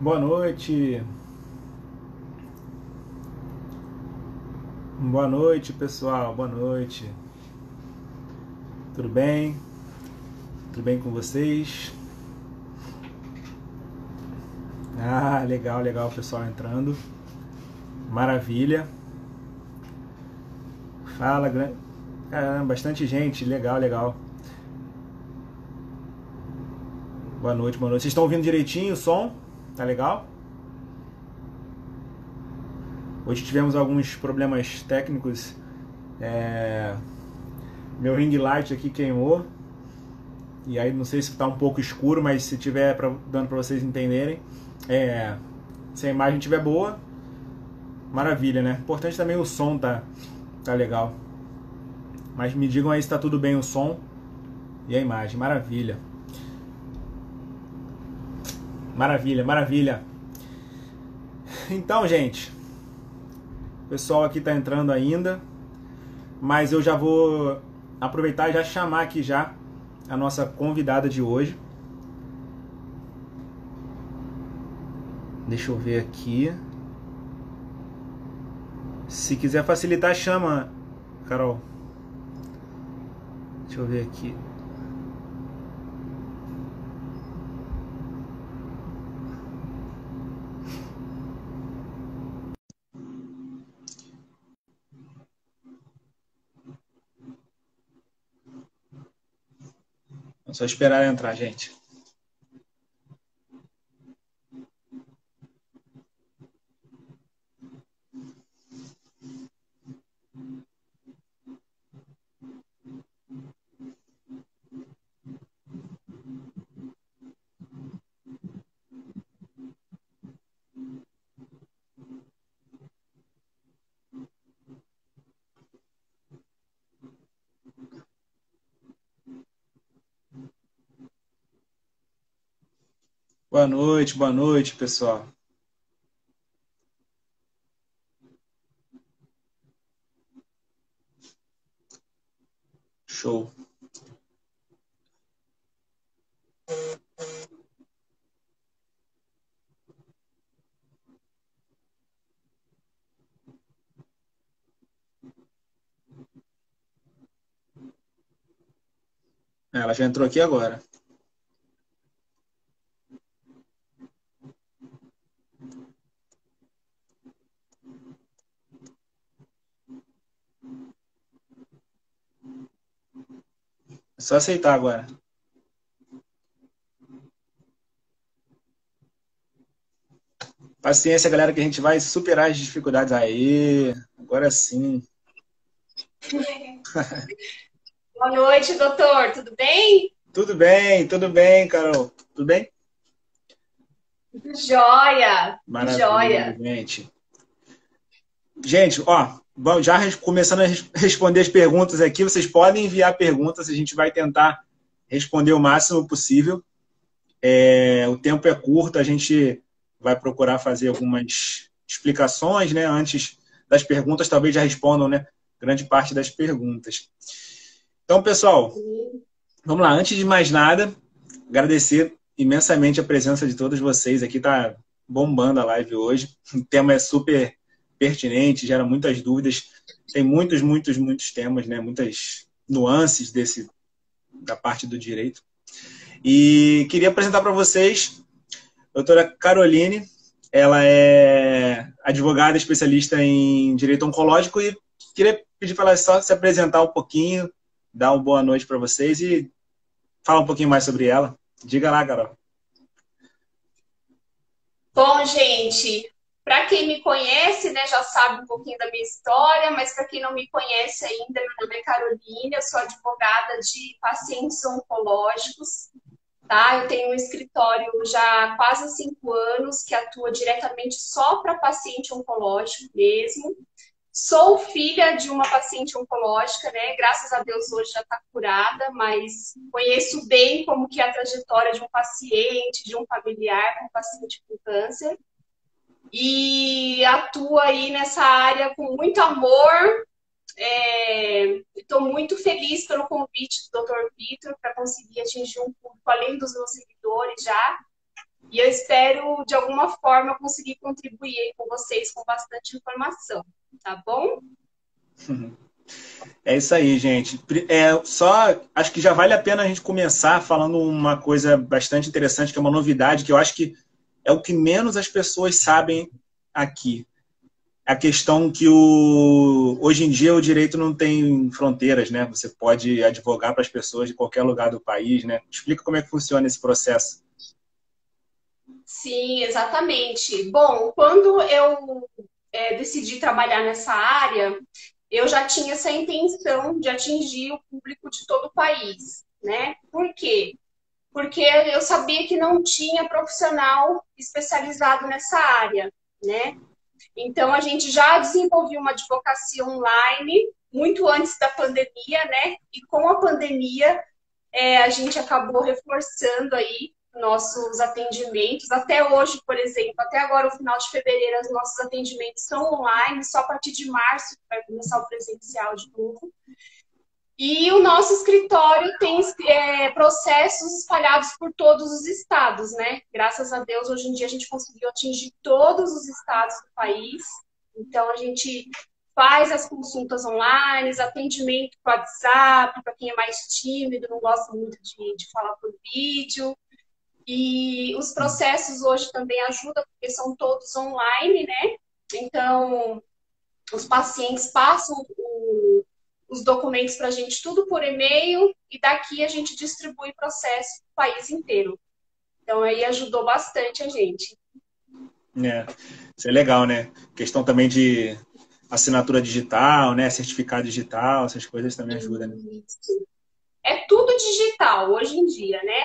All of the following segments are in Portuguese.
Boa noite. Boa noite, pessoal. Boa noite. Tudo bem? Tudo bem com vocês? Ah, legal, legal, o pessoal entrando. Maravilha. Fala, caramba, bastante gente. Legal, legal. Boa noite, boa noite. Vocês estão ouvindo direitinho o som? Tá legal? Hoje tivemos alguns problemas técnicos. Meu ring light aqui queimou. E aí não sei se está um pouco escuro, mas se tiver dando para vocês entenderem, se a imagem estiver boa, maravilha, né? Importante também o som tá legal. Mas me digam aí se tá tudo bem o som e a imagem. Maravilha. Maravilha, maravilha. Então, gente, o pessoal aqui tá entrando ainda, mas eu já vou aproveitar e já chamar aqui já a nossa convidada de hoje. Deixa eu ver aqui. Se quiser facilitar, chama, Carol. Deixa eu ver aqui. É só esperar ela entrar, gente. Boa noite, pessoal. Show. Ela já entrou aqui agora. É só aceitar agora. Paciência, galera, que a gente vai superar as dificuldades. Aí, agora sim. Boa noite, doutor. Tudo bem? Tudo bem, Carol. Tudo bem? Tudo jóia, tudo Maravilha, jóia. gente. Gente, ó, já começando a responder as perguntas aqui, vocês podem enviar perguntas, a gente vai tentar responder o máximo possível. O tempo é curto, a gente vai procurar fazer algumas explicações, né? Antes das perguntas, talvez já respondam, né? Grande parte das perguntas. Então, pessoal, vamos lá. Antes de mais nada, agradecer imensamente a presença de todos vocês aqui. Tá bombando a live hoje. O tema é super pertinente, gera muitas dúvidas. Tem muitos temas, né? Muitas nuances da parte do direito. E queria apresentar para vocês a doutora Caroline. Ela é advogada especialista em direito oncológico e queria pedir para ela só se apresentar um pouquinho, dar uma boa noite para vocês e falar um pouquinho mais sobre ela. Diga lá, Carol. Bom, gente, para quem me conhece, né, já sabe um pouquinho da minha história, mas para quem não me conhece ainda, meu nome é Carolina, eu sou advogada de pacientes oncológicos, tá? Eu tenho um escritório já há quase 5 anos que atua diretamente só para paciente oncológico mesmo. Sou filha de uma paciente oncológica, né? Graças a Deus hoje já está curada, mas conheço bem como que é a trajetória de um paciente, de um familiar com paciente com câncer. E atuo aí nessa área com muito amor. Estou muito feliz pelo convite do Dr. Vitor para conseguir atingir um público além dos meus seguidores já. E eu espero, de alguma forma, conseguir contribuir aí com vocês com bastante informação, tá bom? É isso aí, gente. Acho que já vale a pena a gente começar falando uma coisa bastante interessante, que é uma novidade, que eu acho que é o que menos as pessoas sabem aqui. A questão que hoje em dia o direito não tem fronteiras, né? Você pode advogar para as pessoas de qualquer lugar do país, né? Explica como é que funciona esse processo. Sim, exatamente. Bom, quando eu decidi trabalhar nessa área, eu já tinha essa intenção de atingir o público de todo o país, né? Por quê? Porque eu sabia que não tinha profissional especializado nessa área, né? Então, a gente já desenvolveu uma advocacia online muito antes da pandemia, né? E com a pandemia, a gente acabou reforçando aí nossos atendimentos. Até hoje, por exemplo, até agora, o final de fevereiro, os nossos atendimentos são online, só a partir de março vai começar o presencial de novo. E o nosso escritório tem processos espalhados por todos os estados, né? Graças a Deus, hoje em dia a gente conseguiu atingir todos os estados do país. Então, a gente faz as consultas online, atendimento por WhatsApp, para quem é mais tímido, não gosta muito de falar por vídeo. E os processos hoje também ajudam, porque são todos online, né? Então, os pacientes passam os documentos para a gente tudo por e-mail e daqui a gente distribui processo para o país inteiro. Então, aí ajudou bastante a gente. Isso é legal, né? Questão também de assinatura digital, né? Certificado digital, essas coisas também ajudam, né? É tudo digital hoje em dia, né?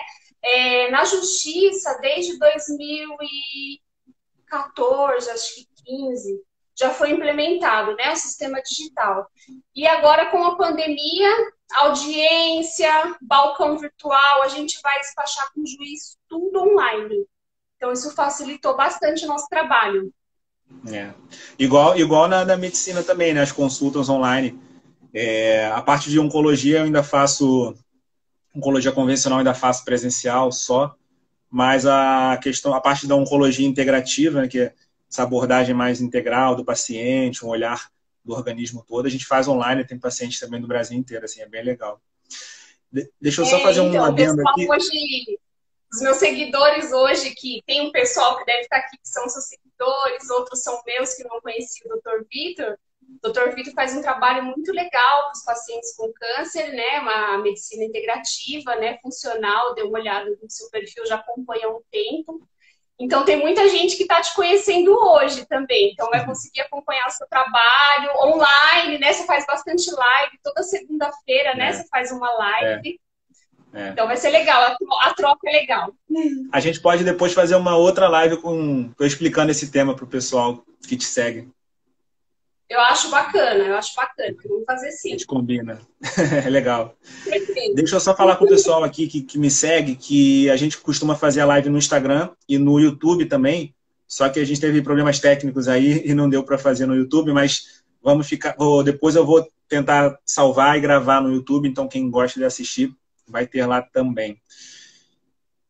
Na justiça, desde 2014, acho que 15, já foi implementado, né, o sistema digital. E agora, com a pandemia, audiência, balcão virtual, a gente vai despachar com o juiz tudo online. Então, isso facilitou bastante o nosso trabalho. Igual na medicina também, né? As consultas online. A parte de oncologia eu ainda faço, oncologia convencional ainda faço presencial só, mas a parte da oncologia integrativa, né, que é essa abordagem mais integral do paciente, um olhar do organismo todo, a gente faz online, tem pacientes também do Brasil inteiro, assim, é bem legal. Deixa eu só fazer um Então, o adendo pessoal aqui. hoje, os meus seguidores hoje, que tem um pessoal que deve estar aqui, que são seus seguidores, outros são meus que não conheciam o Dr. Vitor. O Dr. Vitor faz um trabalho muito legal para os pacientes com câncer, né? Uma medicina integrativa, né? Funcional, deu uma olhada no seu perfil, já acompanha há um tempo. Então, tem muita gente que está te conhecendo hoje também. Então, vai conseguir acompanhar o seu trabalho online, né? Você faz bastante live. Toda segunda-feira, né? Você faz uma live. Então, vai ser legal. A troca é legal. A gente pode depois fazer uma outra live eu explicando esse tema para o pessoal que te segue. Eu acho bacana. Vamos fazer sim. A gente combina. É legal. Deixa eu só falar com o pessoal aqui que me segue, que a gente costuma fazer a live no Instagram e no YouTube também, só que a gente teve problemas técnicos aí e não deu para fazer no YouTube, mas depois eu vou tentar salvar e gravar no YouTube, então quem gosta de assistir vai ter lá também.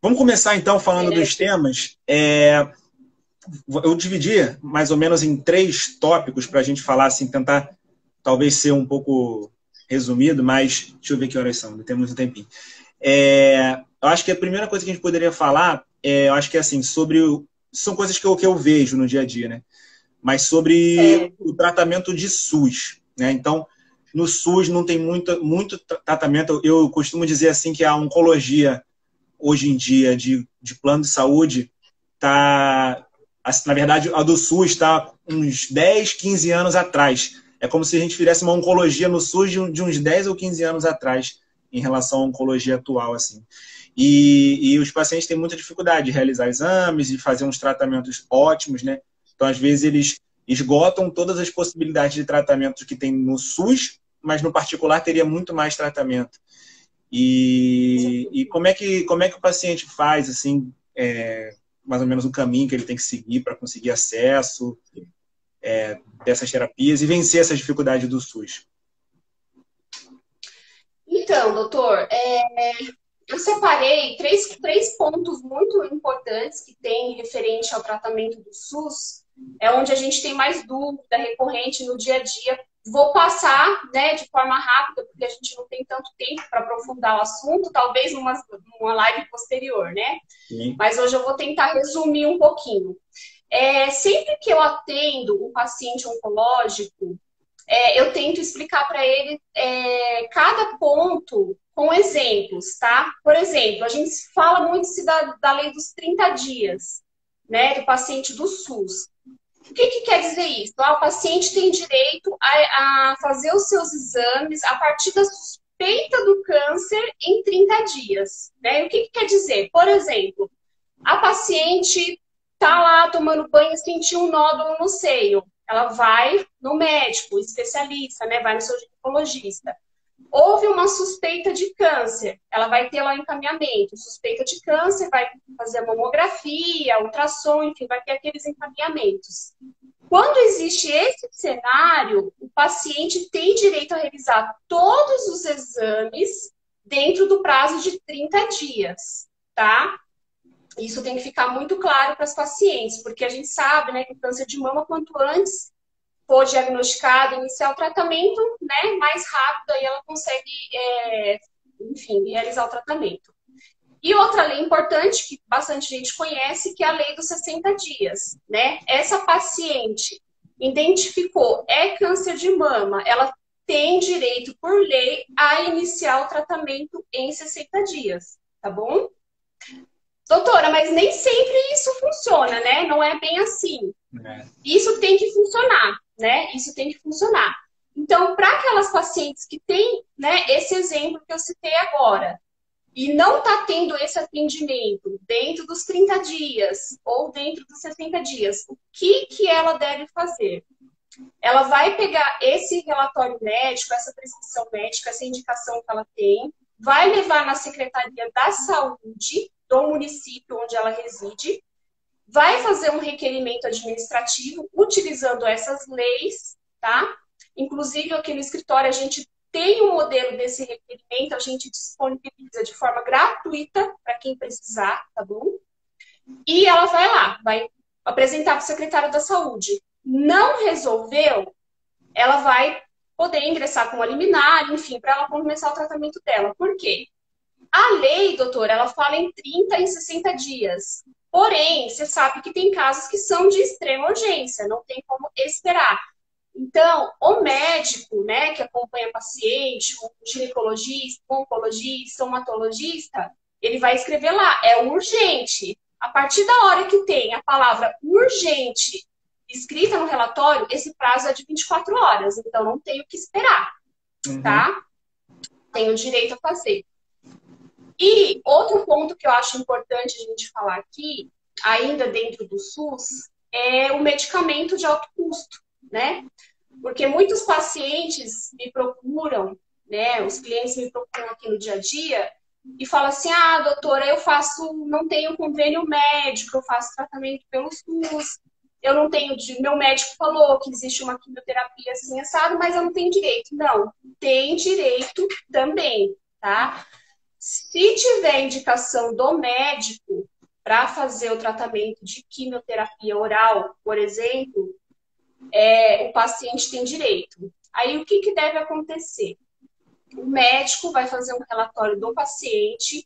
Vamos começar então falando dos temas. Eu dividi mais ou menos em 3 tópicos para a gente falar, assim, tentar talvez ser um pouco resumido, mas deixa eu ver que horas são, temos um tempinho. Eu acho que a primeira coisa que a gente poderia falar, eu acho que é assim, são coisas que eu vejo no dia a dia, né? Mas sobre o tratamento de SUS, né? Então, no SUS não tem muito tratamento. Eu costumo dizer assim que a oncologia, hoje em dia, de plano de saúde, está... Na verdade, a do SUS está uns 10, 15 anos atrás. É como se a gente fizesse uma oncologia no SUS de uns 10 ou 15 anos atrás, em relação à oncologia atual, assim. E os pacientes têm muita dificuldade de realizar exames e fazer uns tratamentos ótimos, né? Então, às vezes, eles esgotam todas as possibilidades de tratamento que tem no SUS, mas no particular teria muito mais tratamento. E como é que o paciente faz, assim, mais ou menos o caminho que ele tem que seguir para conseguir acesso dessas terapias e vencer essas dificuldades do SUS? Então, doutor, eu separei três pontos muito importantes que tem referente ao tratamento do SUS, é onde a gente tem mais dúvida recorrente no dia a dia. Vou passar, né, de forma rápida, porque a gente não tem tanto tempo para aprofundar o assunto, talvez numa live posterior, né? Sim. Mas hoje eu vou tentar resumir um pouquinho. Sempre que eu atendo um paciente oncológico, eu tento explicar para ele cada ponto com exemplos, tá? Por exemplo, a gente fala muito da lei dos 30 dias, né, do paciente do SUS. O que quer dizer isso? O paciente tem direito a fazer os seus exames a partir da suspeita do câncer em 30 dias, né? O que quer dizer? Por exemplo, a paciente tá lá tomando banho e sentiu um nódulo no seio. Ela vai no médico, especialista, né? Vai no seu ginecologista. Houve uma suspeita de câncer, ela vai ter lá o encaminhamento. Suspeita de câncer, vai fazer a mamografia, ultrassom, enfim, vai ter aqueles encaminhamentos. Quando existe esse cenário, o paciente tem direito a realizar todos os exames dentro do prazo de 30 dias, tá? Isso tem que ficar muito claro para as pacientes, porque a gente sabe, né, que o câncer de mama, quanto antes for diagnosticado, iniciar o tratamento, né, mais rápido, aí ela consegue, enfim, realizar o tratamento. E outra lei importante, que bastante gente conhece, que é a lei dos 60 dias, né? Essa paciente identificou, câncer de mama, ela tem direito, por lei, a iniciar o tratamento em 60 dias, tá bom? Doutora, mas nem sempre isso funciona, né? Não é bem assim. Isso tem que funcionar, né? Isso tem que funcionar. Então, para aquelas pacientes que têm, né, esse exemplo que eu citei agora, e não está tendo esse atendimento dentro dos 30 dias ou dentro dos 60 dias, o que ela deve fazer? Ela vai pegar esse relatório médico, essa prescrição médica, essa indicação que ela tem, vai levar na Secretaria da Saúde do município onde ela reside, vai fazer um requerimento administrativo utilizando essas leis, tá? Inclusive, aqui no escritório, a gente tem um modelo desse requerimento, a gente disponibiliza de forma gratuita para quem precisar, tá bom? E ela vai lá, vai apresentar para o secretário da Saúde. Não resolveu, ela vai poder ingressar com uma liminar, enfim, para ela começar o tratamento dela. Por quê? A lei, doutora, ela fala em 30 e 60 dias. Porém, você sabe que tem casos que são de extrema urgência, não tem como esperar. Então, o médico, né, que acompanha o paciente, o ginecologista, o oncologista, o hematologista, ele vai escrever lá, é urgente. A partir da hora que tem a palavra urgente escrita no relatório, esse prazo é de 24 horas, então não tenho que esperar, tá? Tenho direito a fazer. E outro ponto que eu acho importante a gente falar aqui, ainda dentro do SUS, é o medicamento de alto custo, né? Porque muitos pacientes me procuram, né? Os clientes me procuram aqui no dia a dia e falam assim, doutora, não tenho convênio médico, eu faço tratamento pelo SUS, eu não tenho, meu médico falou que existe uma quimioterapia assim, assado, mas eu não tenho direito. Não, tem direito também, tá? Se tiver indicação do médico para fazer o tratamento de quimioterapia oral, por exemplo, o paciente tem direito. Aí, o que deve acontecer? O médico vai fazer um relatório do paciente,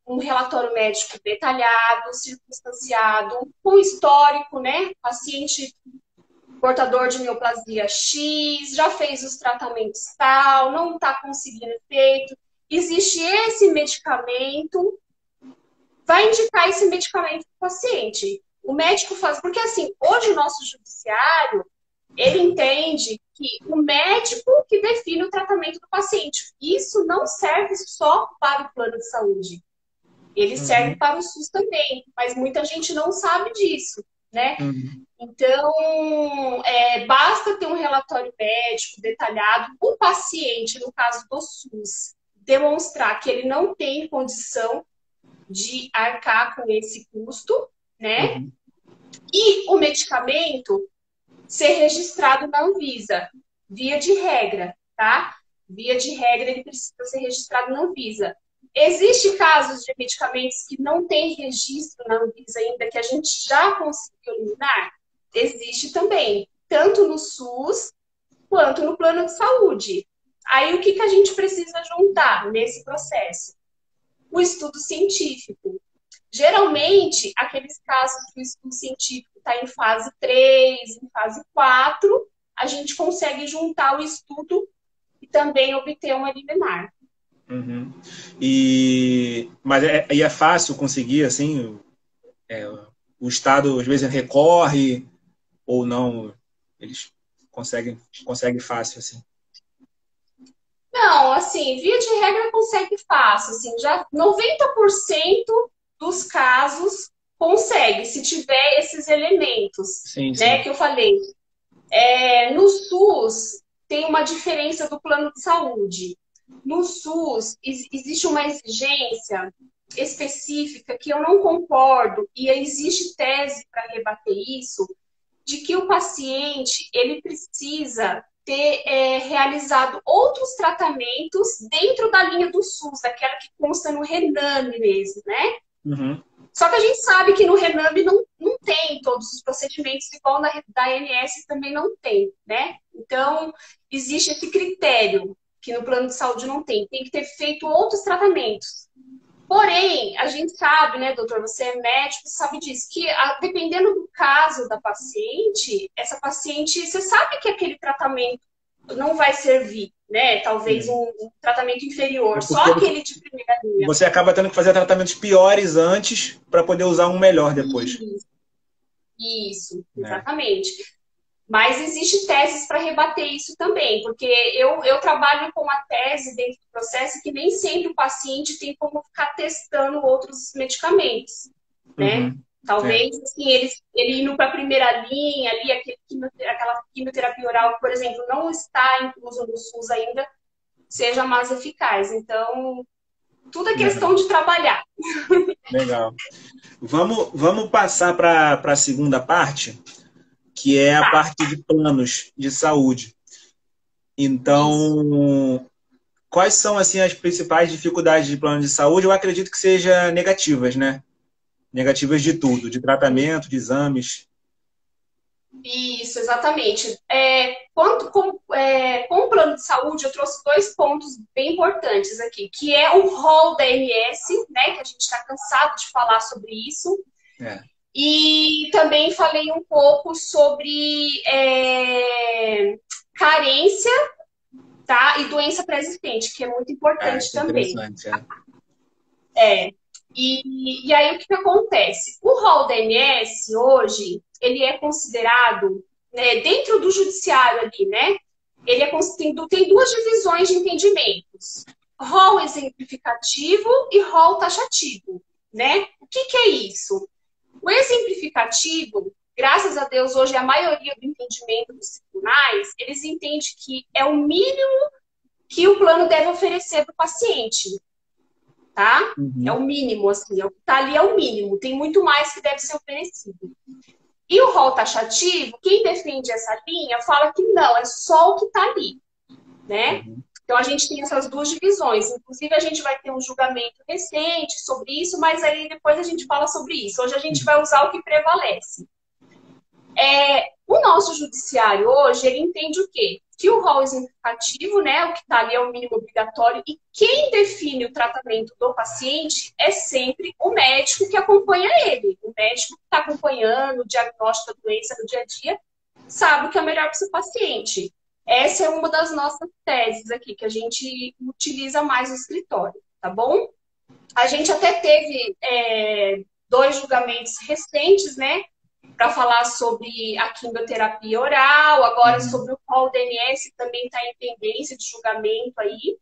um relatório médico detalhado, circunstanciado, com histórico, né? Paciente portador de neoplasia X, já fez os tratamentos tal, não está conseguindo efeito. Existe esse medicamento, vai indicar esse medicamento para o paciente. O médico faz, porque assim, hoje o nosso judiciário, ele entende que o médico que define o tratamento do paciente. Isso não serve só para o plano de saúde. Ele serve para o SUS também, mas muita gente não sabe disso, né? Então, basta ter um relatório médico detalhado, o paciente, no caso do SUS, demonstrar que ele não tem condição de arcar com esse custo, né? E o medicamento ser registrado na Anvisa, via de regra, tá? Via de regra, ele precisa ser registrado na Anvisa. Existem casos de medicamentos que não têm registro na Anvisa ainda, que a gente já conseguiu eliminar? Existe também, tanto no SUS quanto no plano de saúde. Aí o que a gente precisa juntar nesse processo? O estudo científico. Geralmente, aqueles casos que o estudo científico está em fase 3, em fase 4, a gente consegue juntar o estudo e também obter uma liminar. Uhum. Mas é fácil conseguir, assim, o Estado às vezes recorre ou não, eles conseguem fácil, assim. Não, assim, via de regra consegue fácil, assim, já 90% dos casos consegue, se tiver esses elementos, Sim, né, sim. que eu falei. No SUS, tem uma diferença do plano de saúde. No SUS, existe uma exigência específica que eu não concordo, e existe tese para rebater isso, de que o paciente ele precisa ter realizado outros tratamentos dentro da linha do SUS, aquela que consta no RENAME mesmo, né? Uhum. Só que a gente sabe que no RENAME não tem todos os procedimentos, igual da ANS também não tem, né? Então, existe esse critério que no plano de saúde não tem. Tem que ter feito outros tratamentos. Porém, a gente sabe, né, doutor, você é médico, sabe disso, que dependendo do caso da paciente, essa paciente, você sabe que aquele tratamento não vai servir, né? Talvez um tratamento inferior, só aquele de primeira linha. Você acaba tendo que fazer tratamentos piores antes para poder usar um melhor depois. Isso, exatamente. Mas existe teses para rebater isso também, porque eu trabalho com a tese dentro do processo que nem sempre o paciente tem como ficar testando outros medicamentos, né? Uhum. Talvez, assim, ele indo para a primeira linha ali, aquela quimioterapia oral, por exemplo, não está incluso no SUS ainda, seja mais eficaz. Então, tudo é questão de trabalhar. Legal. Vamos passar para a segunda parte, que é a parte de planos de saúde. Então, quais são assim as principais dificuldades de plano de saúde? Eu acredito que sejam negativas, né? Negativas de tudo, de tratamento, de exames. Isso, exatamente. Com o plano de saúde, eu trouxe 2 pontos bem importantes aqui, que é o rol da MS, né, que a gente está cansado de falar sobre isso. E também falei um pouco sobre carência, tá? E doença pré-existente, que é muito importante também. Interessante, E aí, o que acontece? O rol da MS, hoje, ele é considerado, né, dentro do judiciário ali, né? Tem 2 divisões de entendimentos. Rol exemplificativo e rol taxativo, né? O que é isso? O exemplificativo, graças a Deus, hoje a maioria do entendimento dos tribunais, eles entendem que é o mínimo que o plano deve oferecer para o paciente. Tá? É o mínimo, assim, o que está ali é o mínimo, tem muito mais que deve ser oferecido. E o rol taxativo, quem defende essa linha, fala que não, é só o que está ali, né? Então a gente tem essas 2 divisões, inclusive a gente vai ter um julgamento recente sobre isso, mas aí depois a gente fala sobre isso. Hoje a gente vai usar o que prevalece. O nosso judiciário hoje, ele entende o quê? Que o rol exemplificativo, né, o que está ali é o mínimo obrigatório, e quem define o tratamento do paciente é sempre o médico que acompanha ele. O médico que está acompanhando o diagnóstico da doença no dia a dia sabe o que é melhor para o seu paciente. Essa é uma das nossas teses aqui, que a gente utiliza mais no escritório, tá bom? A gente até teve 2 julgamentos recentes, né, para falar sobre a quimioterapia oral, agora sobre o rol DNS, também está em tendência de julgamento aí,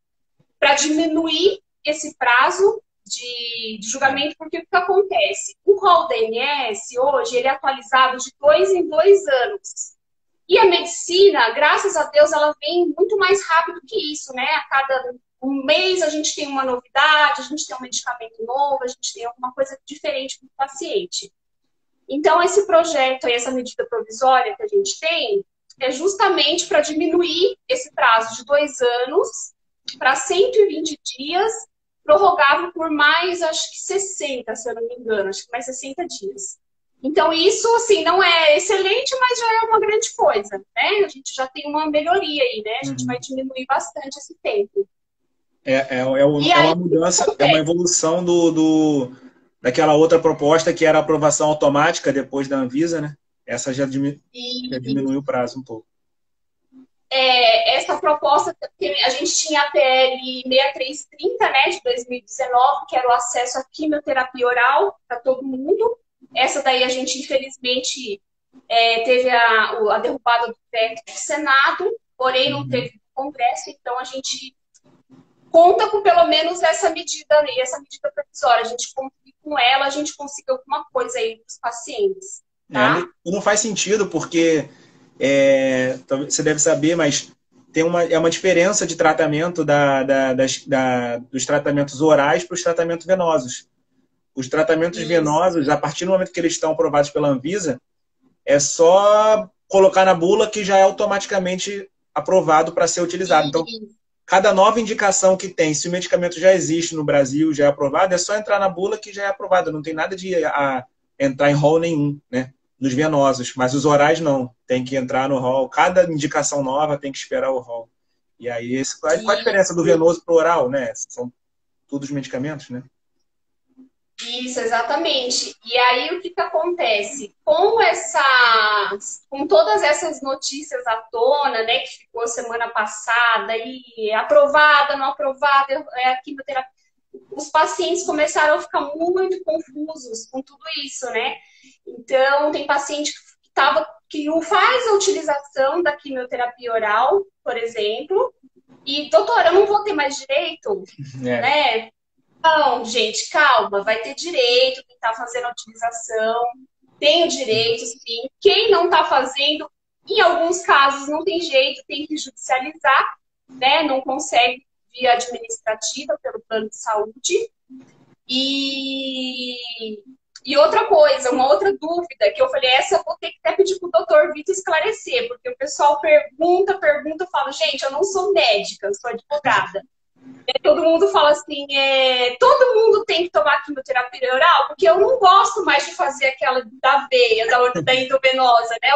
para diminuir esse prazo de julgamento, porque o que acontece? O rol DNS, hoje, ele é atualizado de 2 em 2 anos. E a medicina, graças a Deus, ela vem muito mais rápido que isso, né? A cada um mês a gente tem uma novidade, a gente tem um medicamento novo, a gente tem alguma coisa diferente para o paciente. Então, esse projeto, essa medida provisória que a gente tem, é justamente para diminuir esse prazo de 2 anos para 120 dias prorrogável por mais, acho que 60, se eu não me engano, acho que mais 60 dias. Então, isso, assim, não é excelente, mas já é uma grande coisa, né? A gente já tem uma melhoria aí, né? A gente vai diminuir bastante esse tempo. E É aí, uma o que mudança, é uma acontece? evolução daquela outra proposta que era a aprovação automática depois da Anvisa, né? Essa já E diminuiu o prazo um pouco. essa proposta, a gente tinha a PL 6330, né, de 2019, que era o acesso à quimioterapia oral para todo mundo. Essa daí a gente, infelizmente, teve a derrubada do veto do Senado, porém não teve no Congresso, então a gente conta com pelo menos essa medida aí, essa medida provisória. A gente com ela, a gente conseguiu alguma coisa aí para os pacientes, tá? Não faz sentido, porque você deve saber, mas é uma diferença de tratamento dos tratamentos orais para os tratamentos venosos. Os tratamentos Isso. venosos, a partir do momento que eles estão aprovados pela Anvisa, é só colocar na bula que já é automaticamente aprovado para ser utilizado. Então, cada nova indicação que tem, se o medicamento já existe no Brasil, já é aprovado, é só entrar na bula que já é aprovado. Não tem nada de entrar em rol nenhum, né? Nos venosos. Mas os orais não. Tem que entrar no rol. Cada indicação nova tem que esperar o rol. E aí, qual a diferença do venoso para o oral, né? São todos medicamentos, né? Isso, exatamente. E aí o que que acontece? Com todas essas notícias à tona, né, que ficou semana passada, e aprovada, não aprovada, a quimioterapia, os pacientes começaram a ficar muito confusos com tudo isso, né? Então, tem paciente que não faz a utilização da quimioterapia oral, por exemplo, e, doutora, eu não vou ter mais direito, né? Não, gente, calma, vai ter direito, quem está fazendo a utilização tem o direito, sim. Quem não está fazendo, em alguns casos não tem jeito, tem que judicializar, né? Não consegue via administrativa pelo plano de saúde. E outra coisa, uma outra dúvida que eu falei, essa eu vou ter que até pedir para o doutor Vitor esclarecer, porque o pessoal pergunta, eu falo, gente, eu não sou médica, eu sou advogada. Todo mundo fala assim, todo mundo tem que tomar quimioterapia oral, porque eu não gosto mais de fazer aquela da veia, da endovenosa, né?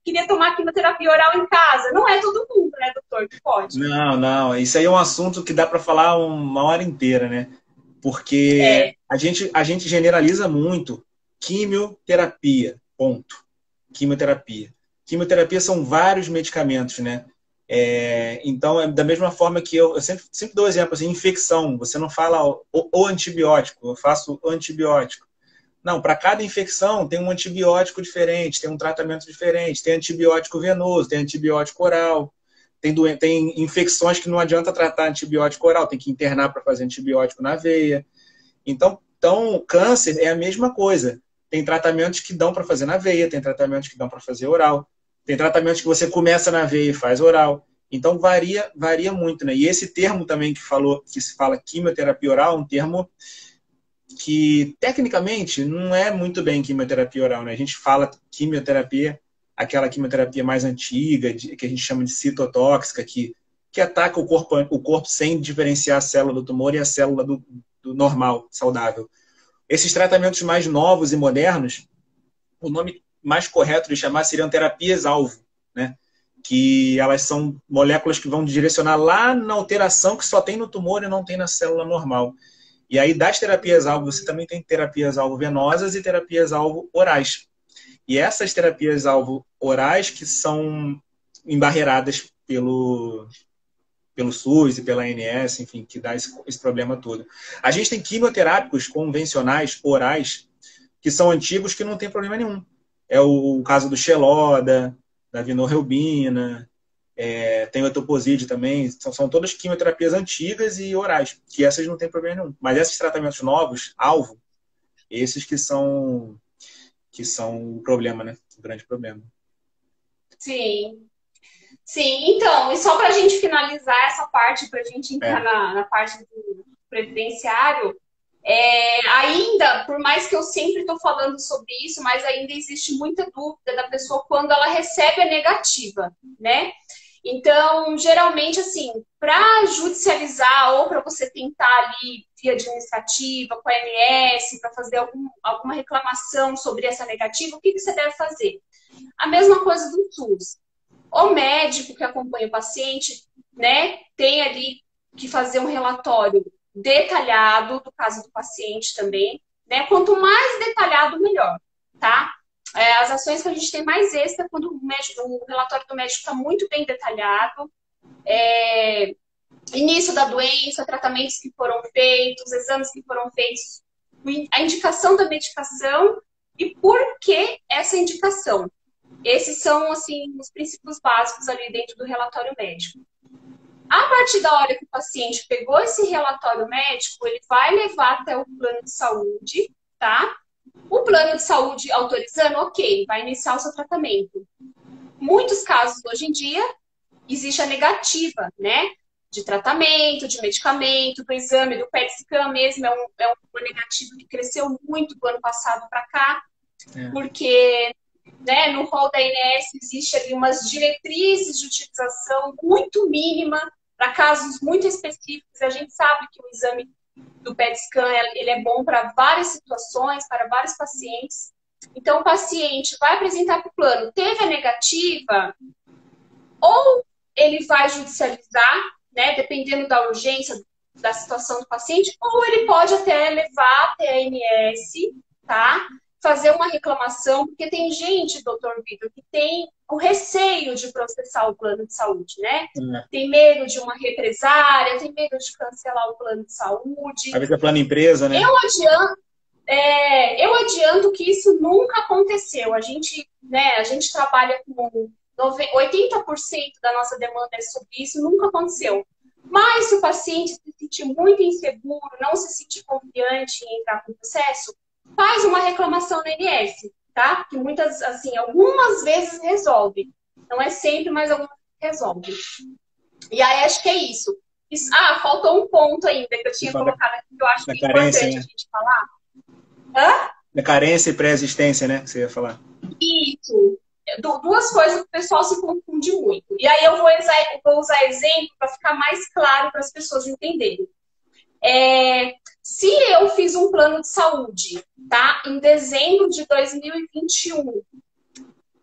Queria tomar quimioterapia oral em casa. Não é todo mundo, né, doutor, que pode. Não. Isso aí é um assunto que dá para falar uma hora inteira, né? Porque a gente generaliza muito quimioterapia, ponto. Quimioterapia. Quimioterapia são vários medicamentos, né? Então, da mesma forma que eu sempre dou exemplo, assim, infecção, você não fala o antibiótico, eu faço o antibiótico. Não, para cada infecção tem um antibiótico diferente, tem um tratamento diferente, tem antibiótico venoso, tem antibiótico oral, tem infecções que não adianta tratar antibiótico oral, tem que internar para fazer antibiótico na veia. Então, câncer é a mesma coisa. Tem tratamentos que dão para fazer na veia, tem tratamentos que dão para fazer oral. Tem tratamentos que você começa na veia e faz oral. Então, varia muito, né? E esse termo também que se fala quimioterapia oral, é um termo que, tecnicamente, não é muito bem quimioterapia oral, né? A gente fala quimioterapia, aquela quimioterapia mais antiga, que a gente chama de citotóxica, que ataca o corpo sem diferenciar a célula do tumor e a célula do normal, saudável. Esses tratamentos mais novos e modernos, o nome mais correto de chamar seriam terapias-alvo, né? Que elas são moléculas que vão direcionar lá na alteração que só tem no tumor e não tem na célula normal. E aí, das terapias-alvo, você também tem terapias-alvo venosas e terapias-alvo orais. E essas terapias-alvo orais que são embarreiradas pelo SUS e pela ANS, enfim, que dá esse problema todo. A gente tem quimioterápicos convencionais, orais, que são antigos que não tem problema nenhum. É o caso do Xeloda, da vinorelbina, tem o etoposide também. São todas quimioterapias antigas e orais, que essas não tem problema nenhum. Mas esses tratamentos novos, alvo, esses que são o problema, né? O grande problema. Sim. Sim, então, e só para a gente finalizar essa parte, para a gente entrar na parte do previdenciário, ainda, por mais que eu sempre estou falando sobre isso, mas ainda existe muita dúvida da pessoa quando ela recebe a negativa, né? Então, geralmente, assim, para judicializar ou para você tentar ali via administrativa, com a ANS, para fazer alguma reclamação sobre essa negativa, o que você deve fazer? A mesma coisa do SUS. O médico que acompanha o paciente, né, tem ali que fazer um relatório detalhado do caso do paciente também, né? Quanto mais detalhado, melhor, tá? As ações que a gente tem mais êxito é quando o relatório do médico está muito bem detalhado, início da doença, tratamentos que foram feitos, exames que foram feitos, a indicação da medicação e por que essa indicação. Esses são, assim, os princípios básicos ali dentro do relatório médico. A partir da hora que o paciente pegou esse relatório médico, ele vai levar até o plano de saúde, tá? O plano de saúde autorizando, ok, vai iniciar o seu tratamento. Muitos casos, hoje em dia, existe a negativa, né? De tratamento, de medicamento, do exame, do PET scan mesmo, é um negativo que cresceu muito do ano passado para cá, porque... né, no rol da ANS existe ali umas diretrizes de utilização muito mínima para casos muito específicos. A gente sabe que o exame do PET scan ele é bom para várias situações, para vários pacientes. Então, o paciente vai apresentar para o plano, teve a negativa, ou ele vai judicializar, né, dependendo da urgência da situação do paciente, ou ele pode até levar até a ANS, tá? Fazer uma reclamação, porque tem gente, doutor Vitor, que tem o receio de processar o plano de saúde, né? Tem medo de uma represária, tem medo de cancelar o plano de saúde. Às vezes é plano empresa, né? Eu adianto que isso nunca aconteceu. A gente trabalha com 80% da nossa demanda é sobre isso, nunca aconteceu. Mas se o paciente se sentir muito inseguro, não se sentir confiante em entrar com o processo, faz uma reclamação na ANS, tá? Que muitas, assim, algumas vezes resolve. Não é sempre, mas algumas vezes resolve. E aí, acho que é isso. Faltou um ponto ainda que eu tinha colocado aqui, que eu acho que é importante a gente falar. Da carência e pré-existência, né? Que você ia falar. Isso. Duas coisas que o pessoal se confunde muito. E aí eu vou usar exemplo para ficar mais claro para as pessoas entenderem. Se eu fiz um plano de saúde, tá? Em dezembro de 2021,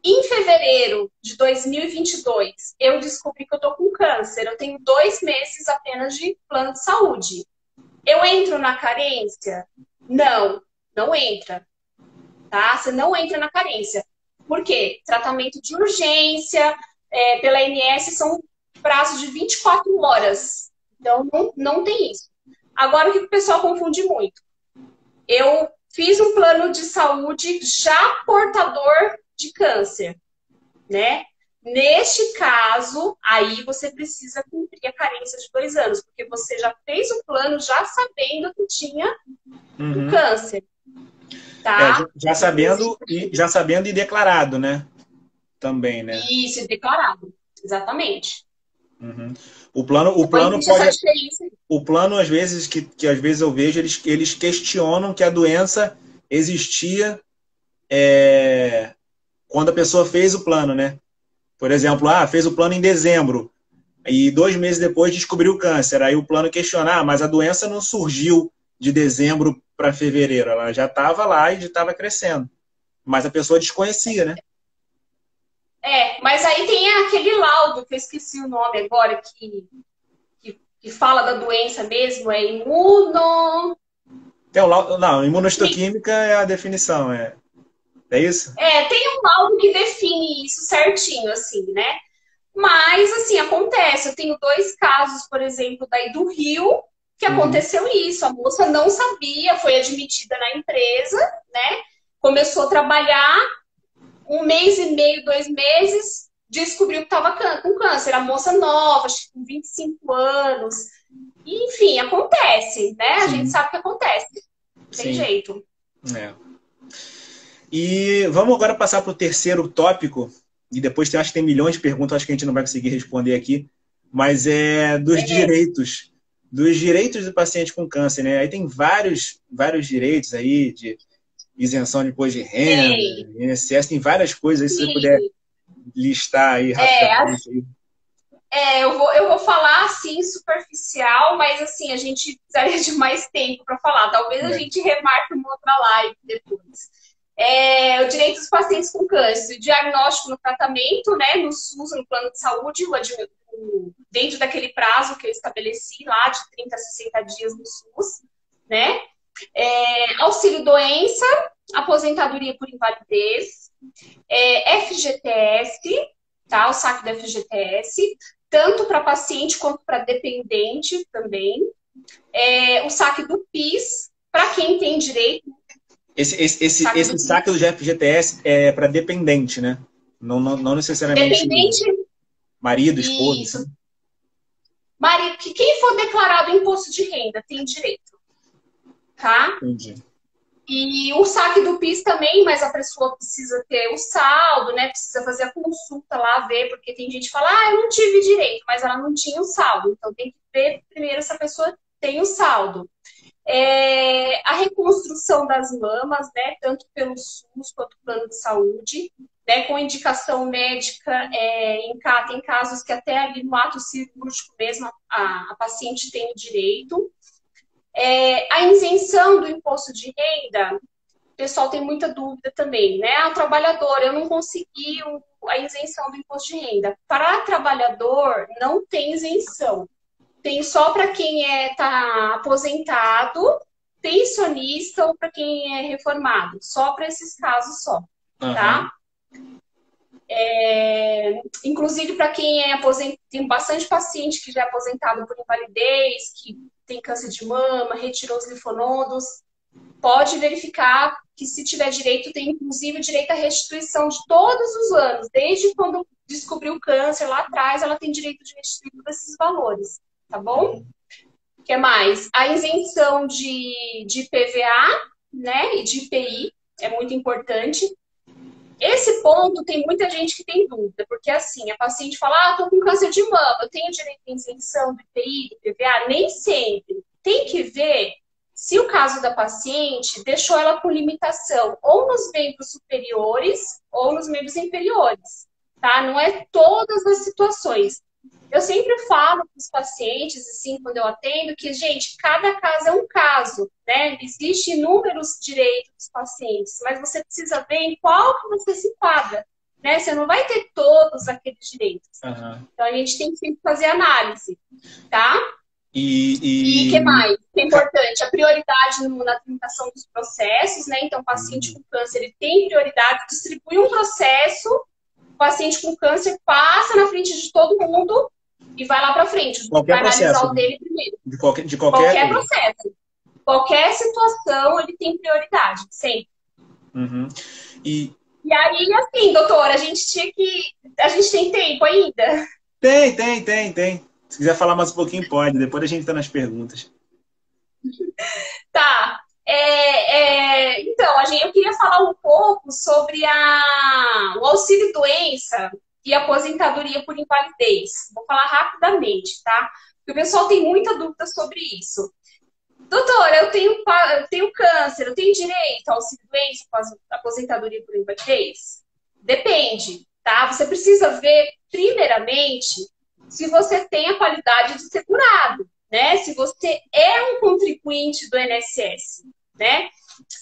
em fevereiro de 2022, eu descobri que eu tô com câncer. Eu tenho 2 meses apenas de plano de saúde. Eu entro na carência? Não entra. Tá? Você não entra na carência. Por quê? Tratamento de urgência, pela ANS, são prazos de 24 horas. Então, não tem isso. Agora, o que o pessoal confunde muito? Eu fiz um plano de saúde já portador de câncer, né? Neste caso, aí você precisa cumprir a carência de 2 anos, porque você já fez o plano já sabendo que tinha o câncer. Tá? Já sabendo e declarado, né? Também, né? Isso, declarado. Exatamente. O plano pode... O plano, às vezes, que às vezes eu vejo, eles questionam que a doença existia quando a pessoa fez o plano, né? Por exemplo, fez o plano em dezembro e 2 meses depois descobriu o câncer. Aí o plano questiona, mas a doença não surgiu de dezembro para fevereiro. Ela já estava lá e já estava crescendo. Mas a pessoa desconhecia, né? Mas aí tem aquele laudo, que eu esqueci o nome agora, que fala da doença mesmo, é imuno... Não, imunohistoquímica é a definição, é isso? Tem um laudo que define isso certinho, assim, né? Mas, assim, acontece. Eu tenho 2 casos, por exemplo, daí do Rio, que aconteceu isso. A moça não sabia, foi admitida na empresa, né? Começou a trabalhar, 1 mês e meio, 2 meses, descobriu que estava com câncer. A moça nova, acho que com 25 anos. Enfim, acontece, né? A gente sabe que acontece. Tem jeito. E vamos agora passar para o terceiro tópico, e depois acho que tem milhões de perguntas, acho que a gente não vai conseguir responder aqui, mas é dos direitos. Dos direitos do paciente com câncer, né? Aí tem vários direitos aí, de isenção de imposto de renda, INSS, tem várias coisas aí, se você puder listar aí rapidamente. eu vou falar assim, superficial, mas assim, a gente precisaria de mais tempo para falar. Talvez a gente remarque uma outra live depois. O direito dos pacientes com câncer, o diagnóstico no tratamento, né, no SUS, no plano de saúde, dentro daquele prazo que eu estabeleci lá, de 30 a 60 dias no SUS, né? Auxílio-doença, aposentadoria por invalidez, FGTS, tá? O saque do FGTS, tanto para paciente quanto para dependente também. O saque do PIS, para quem tem direito. Esse saque do FGTS é para dependente, né? Não necessariamente dependente, marido, esposa. Isso. Assim. Marido, que quem for declarado imposto de renda tem direito. Tá? Entendi. E o saque do PIS também, mas a pessoa precisa ter o saldo, né? Precisa fazer a consulta lá, ver, porque tem gente que fala, eu não tive direito, mas ela não tinha o saldo. Então tem que ver primeiro se a pessoa tem o saldo. A reconstrução das mamas, né? Tanto pelo SUS quanto pelo plano de saúde, né? Com indicação médica, tem casos que até ali no ato cirúrgico mesmo a paciente tem o direito. A isenção do imposto de renda, o pessoal tem muita dúvida também, né? O trabalhador, eu não consegui a isenção do imposto de renda. Para trabalhador, não tem isenção. Tem só para quem está aposentado, pensionista ou para quem é reformado. Só para esses casos só, tá? Inclusive para quem é aposentado, tem bastante paciente que já é aposentado por invalidez, que tem câncer de mama, retirou os linfonodos, pode verificar que se tiver direito, tem inclusive direito à restituição de todos os anos, desde quando descobriu o câncer lá atrás, ela tem direito de restituir todos esses valores, tá bom? O que mais? A isenção de IPVA, né, e de IPI, é muito importante. Esse ponto tem muita gente que tem dúvida, porque assim, a paciente fala, tô com câncer de mama, eu tenho direito à isenção do IPI, do IPVA? Nem sempre. Tem que ver se o caso da paciente deixou ela com limitação ou nos membros superiores ou nos membros inferiores, tá? Não é todas as situações. Eu sempre falo para os pacientes, assim, quando eu atendo, que, gente, cada caso é um caso, né? Existem inúmeros direitos dos pacientes, mas você precisa ver em qual que você se enquadra, né? Você não vai ter todos aqueles direitos. Então, a gente tem que sempre fazer análise, tá? E o que mais? Que é importante, a prioridade na tramitação dos processos, né? Então, o paciente com câncer, ele tem prioridade, distribui um processo, o paciente com câncer passa na frente de todo mundo e vai lá para frente. Qualquer vai processo, analisar o dele primeiro. De qualquer processo. Qualquer situação, ele tem prioridade, sempre. E aí, assim, doutora, a gente tem tempo ainda? Tem. Se quiser falar mais um pouquinho, pode. Depois a gente tá nas perguntas. Tá. Então, eu queria falar um pouco sobre o auxílio-doença e aposentadoria por invalidez. Vou falar rapidamente, tá? Porque o pessoal tem muita dúvida sobre isso. Doutora, eu tenho câncer, eu tenho direito ao auxílio-doença com aposentadoria por invalidez? Depende, tá? Você precisa ver, primeiramente, se você tem a qualidade de segurado, né? Se você é um contribuinte do INSS, né?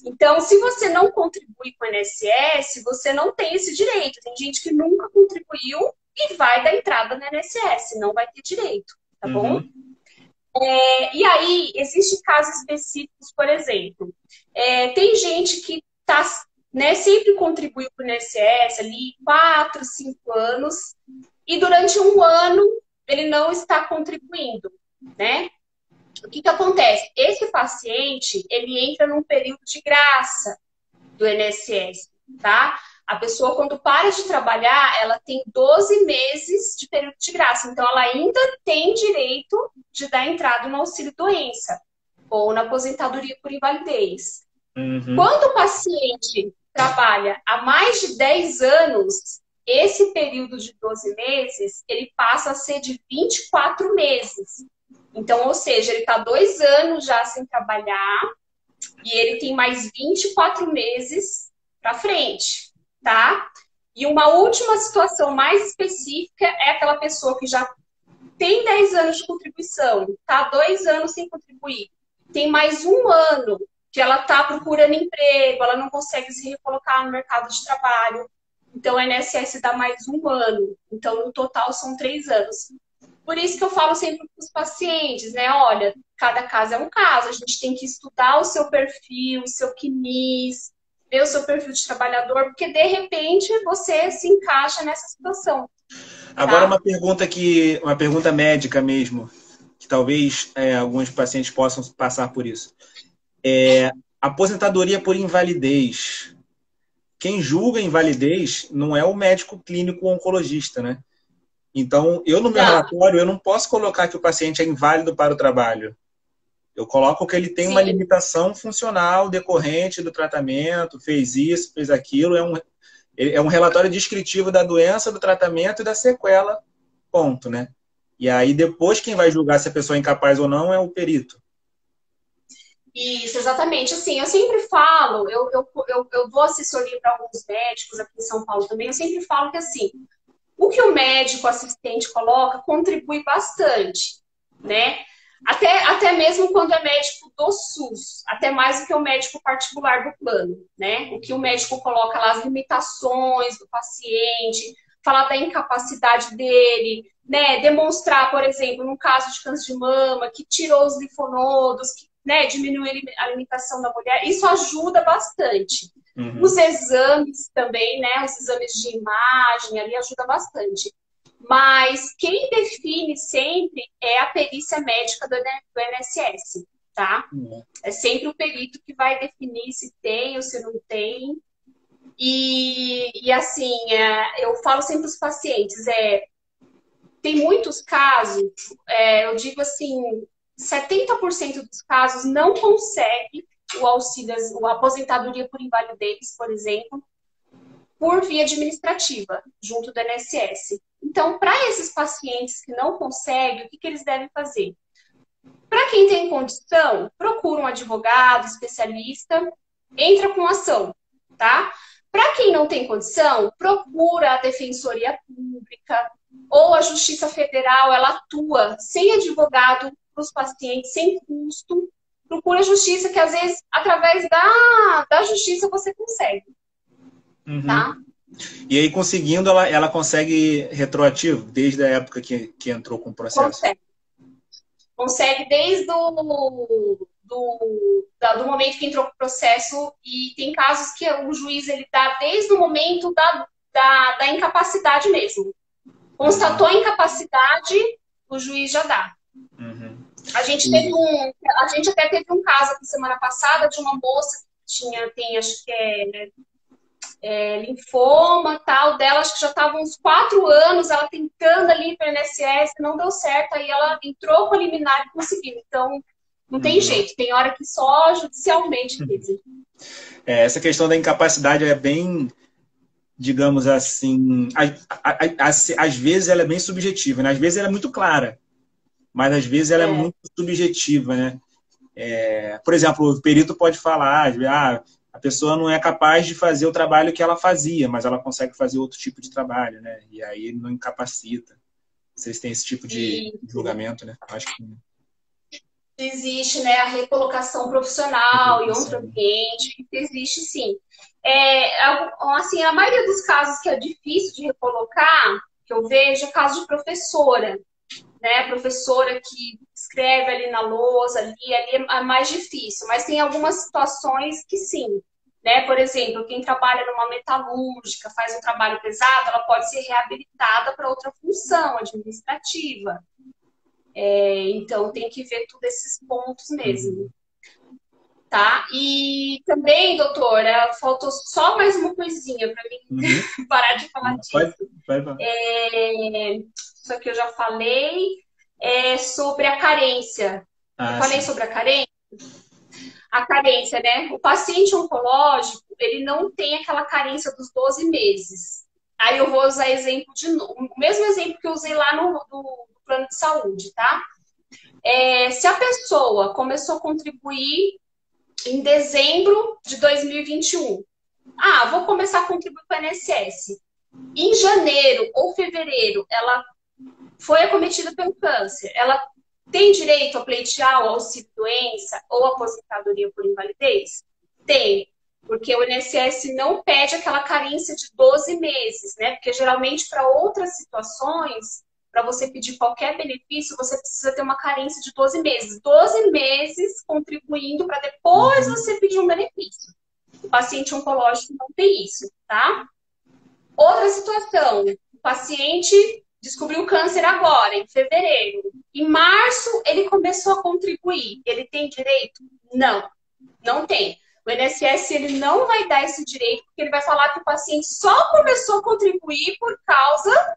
Então, se você não contribui com o INSS, você não tem esse direito. Tem gente que nunca contribuiu e vai dar entrada no INSS, não vai ter direito, tá bom? E aí, existem casos específicos, por exemplo, tem gente que sempre contribuiu para o INSS ali 4, 5 anos e durante um ano ele não está contribuindo, né? O que acontece? Esse paciente, ele entra num período de graça do INSS, tá? A pessoa, quando para de trabalhar, ela tem 12 meses de período de graça. Então, ela ainda tem direito de dar entrada no auxílio-doença ou na aposentadoria por invalidez. Quando o paciente trabalha há mais de 10 anos, esse período de 12 meses, ele passa a ser de 24 meses. Então, ou seja, ele está 2 anos já sem trabalhar e ele tem mais 24 meses para frente, tá? E uma última situação mais específica é aquela pessoa que já tem 10 anos de contribuição, tá 2 anos sem contribuir, tem mais 1 ano que ela está procurando emprego, ela não consegue se recolocar no mercado de trabalho. Então, o INSS dá mais 1 ano. Então, no total, são 3 anos. Por isso que eu falo sempre para os pacientes, né? Olha, cada caso é um caso. A gente tem que estudar o seu perfil, o seu CNIS, ver o seu perfil de trabalhador, porque, de repente, você se encaixa nessa situação. Agora, Tá? uma pergunta médica mesmo, que talvez alguns pacientes possam passar por isso. Aposentadoria por invalidez. Quem julga invalidez não é o médico clínico oncologista, né? Então, no meu Não. relatório, eu não posso colocar que o paciente é inválido para o trabalho. Eu coloco que ele tem uma Sim. limitação funcional decorrente do tratamento, fez isso, fez aquilo. É um relatório descritivo da doença, do tratamento e da sequela, ponto, né? E aí, depois, quem vai julgar se a pessoa é incapaz ou não é o perito. Isso, exatamente. Assim, eu sempre falo, eu dou assessoria para alguns médicos aqui em São Paulo também, eu sempre falo que, assim, o que o médico assistente coloca contribui bastante, né? Até mesmo quando é médico do SUS, até mais do que o médico particular do plano, né? O que o médico coloca lá, as limitações do paciente, falar da incapacidade dele, né? Demonstrar, por exemplo, no caso de câncer de mama, que tirou os linfonodos, que, né, diminuiu a limitação da mulher, isso ajuda bastante. Uhum. Os exames também, né? Os exames de imagem ali ajuda bastante. Mas quem define sempre é a perícia médica do INSS, tá? É sempre o perito que vai definir se tem ou se não tem. E assim, eu falo sempre para os pacientes, tem muitos casos, eu digo assim, 70% dos casos não consegue o auxílio, a aposentadoria por invalidez, por exemplo, por via administrativa, junto do INSS. Então, para esses pacientes que não conseguem, o que eles devem fazer? Para quem tem condição, procura um advogado, especialista, entra com ação, tá? Para quem não tem condição, procura a Defensoria Pública ou a Justiça Federal, ela atua sem advogado para os pacientes, sem custo. Procura a justiça, que às vezes, através da justiça, você consegue. Uhum. Tá? E aí, conseguindo, ela consegue retroativo, desde a época que entrou com o processo? Consegue desde do momento que entrou com o processo, e tem casos que o juiz ele dá desde o momento da incapacidade mesmo. Constatou a incapacidade, o juiz já dá. Uhum. A gente até teve um caso aqui semana passada de uma moça que tem acho que linfoma, tal, dela, acho que já estava uns 4 anos, ela tentando ali para o INSS, não deu certo, aí ela entrou com a liminar e conseguiu. Então, não tem jeito, tem hora que só judicialmente mesmo. Essa questão da incapacidade é bem, digamos assim, às vezes ela é bem subjetiva, né? Às vezes ela é muito clara, mas às vezes ela é muito subjetiva, né? Por exemplo, o perito pode falar, a pessoa não é capaz de fazer o trabalho que ela fazia, mas ela consegue fazer outro tipo de trabalho, né? E aí ele não incapacita. Vocês têm esse tipo de julgamento, né? Acho que existe, né, a recolocação profissional em outro ambiente, existe sim. Assim, a maioria dos casos que é difícil de recolocar, que eu vejo, é caso de professora, né? Professora que escreve ali na lousa, ali é mais difícil, mas tem algumas situações que sim. Né? Por exemplo, quem trabalha numa metalúrgica, faz um trabalho pesado, ela pode ser reabilitada para outra função administrativa. Então, tem que ver todos esses pontos mesmo. Tá? E também, doutora, faltou só mais uma coisinha para mim parar de falar disso. Pode. Isso aqui eu já falei. Sobre a carência. Eu falei sobre a carência? A carência, né? O paciente oncológico, ele não tem aquela carência dos 12 meses. Aí eu vou usar exemplo de novo. O mesmo exemplo que eu usei lá no plano de saúde, tá? Se a pessoa começou a contribuir em dezembro de 2021, vou começar a contribuir para o INSS. Em janeiro ou fevereiro, ela foi acometida pelo câncer, ela tem direito a pleitear o auxílio-doença ou aposentadoria por invalidez? Tem, porque o INSS não pede aquela carência de 12 meses, né? Porque geralmente para outras situações, para você pedir qualquer benefício, você precisa ter uma carência de 12 meses. 12 meses contribuindo para depois você pedir um benefício. O paciente oncológico não tem isso, tá? Outra situação, o paciente descobriu câncer agora, em fevereiro. Em março, ele começou a contribuir. Ele tem direito? Não, não tem. O INSS ele não vai dar esse direito, porque ele vai falar que o paciente só começou a contribuir por causa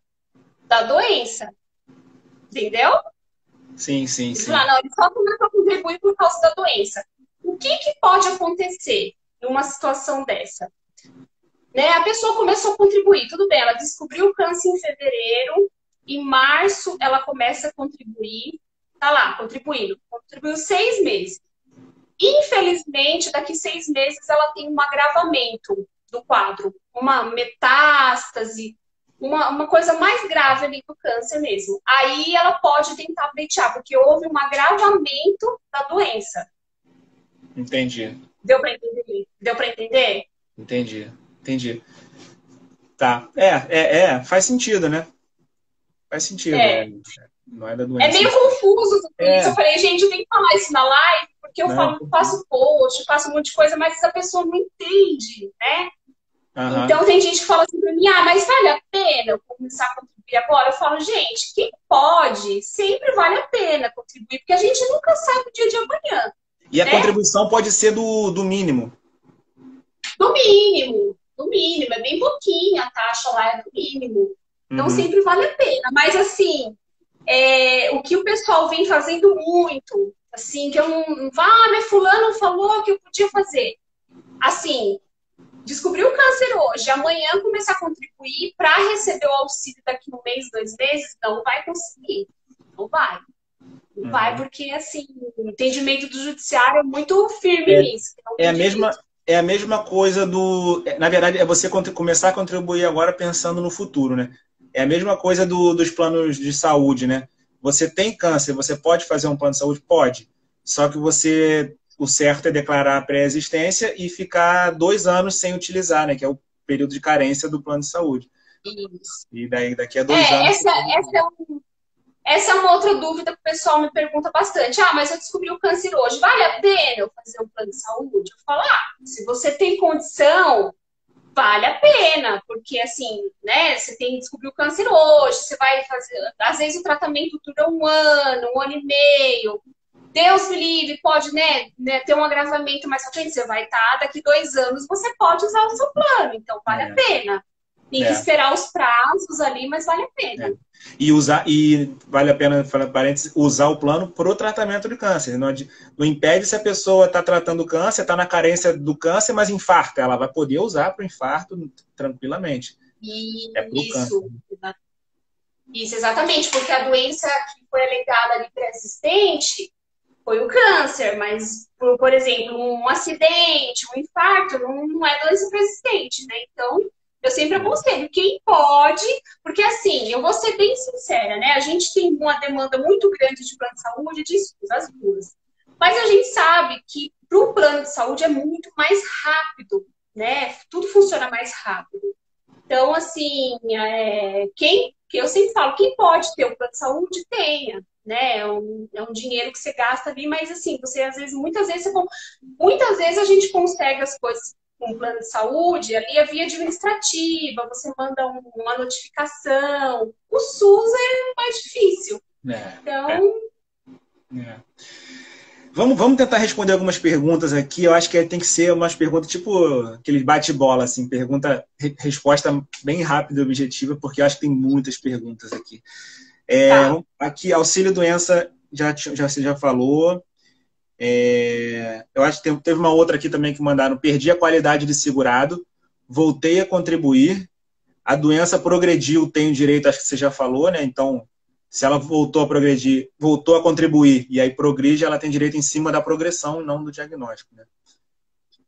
da doença. Entendeu? Sim, sim, Ele sim. fala, não, ele só começou a contribuir por causa da doença. O que pode acontecer numa situação dessa? Né? A pessoa começou a contribuir, tudo bem, ela descobriu o câncer em fevereiro, em março ela começa a contribuir, tá lá, contribuiu 6 meses. Infelizmente, daqui 6 meses ela tem um agravamento do quadro, uma metástase, uma coisa mais grave ali do câncer mesmo. Aí ela pode tentar pleitear, porque houve um agravamento da doença. Entendi. Deu para entender? Deu para entender? Entendi. Tá. Faz sentido, né? Faz sentido. Não é da doença. É meio confuso tudo isso. Eu falei, gente, eu tenho que falar isso na live, porque eu faço post, faço um monte de coisa, mas a pessoa não entende, né? Então tem gente que fala assim pra mim, mas vale a pena eu começar a contribuir agora? Eu falo, gente, quem pode, sempre vale a pena contribuir, porque a gente nunca sabe o dia de amanhã. E a contribuição pode ser do mínimo. Do mínimo, é bem pouquinho, a taxa lá é do mínimo. Então sempre vale a pena. Mas assim, o que o pessoal vem fazendo muito, assim, que eu não... mas fulano falou que eu podia fazer. Assim, descobriu o câncer hoje, amanhã começar a contribuir para receber o auxílio daqui 1 mês, 2 meses, não vai conseguir. Não vai. Não vai, porque, assim, o entendimento do judiciário é muito firme nisso. É a mesma coisa do... Na verdade, é você começar a contribuir agora pensando no futuro, né? É a mesma coisa dos planos de saúde, né? Você tem câncer, você pode fazer um plano de saúde? Pode. Só que o certo é declarar a pré-existência e ficar 2 anos sem utilizar, né? Que é o período de carência do plano de saúde. Isso. E daqui a 2 anos... Essa é uma outra dúvida que o pessoal me pergunta bastante. Mas eu descobri o câncer hoje. Vale a pena eu fazer um plano de saúde? Eu falo, se você tem condição, vale a pena. Porque, assim, né, você descobriu o câncer hoje, você vai fazer... Às vezes o tratamento dura 1 ano, 1 ano e meio. Deus me livre, pode, né, ter um agravamento mais pra frente. Você vai estar, daqui 2 anos, você pode usar o seu plano. Então, vale a pena. Tem que esperar os prazos ali, mas vale a pena. E vale a pena, falar parênteses, usar o plano para o tratamento de câncer. Não impede se a pessoa está tratando câncer, está na carência do câncer, mas infarta. Ela vai poder usar para o infarto tranquilamente. Isso, exatamente, porque a doença que foi alegada ali pré-existente foi o câncer, mas, por exemplo, um acidente, um infarto, não é doença pré-existente, né? Então, eu sempre aconselho, quem pode, porque assim, eu vou ser bem sincera, né? A gente tem uma demanda muito grande de plano de saúde, de SUS, as duas. Mas a gente sabe que para o plano de saúde é muito mais rápido, né? Tudo funciona mais rápido. Então, assim, eu sempre falo, quem pode ter o plano de saúde, tenha, né? É um dinheiro que você gasta ali, mas assim, você muitas vezes a gente consegue as coisas com um plano de saúde, ali é via administrativa, você manda uma notificação. O SUS é mais difícil. Vamos tentar responder algumas perguntas aqui. Eu acho que tem que ser umas perguntas tipo aquele bate-bola, assim, resposta bem rápida e objetiva, porque eu acho que tem muitas perguntas aqui. Aqui, auxílio-doença, você já falou. Eu acho que teve uma outra aqui também que mandaram: perdi a qualidade de segurado, voltei a contribuir, a doença progrediu, tenho direito, acho que você já falou, né? Então, se ela voltou a progredir, voltou a contribuir, e aí progride, ela tem direito em cima da progressão, não do diagnóstico, né?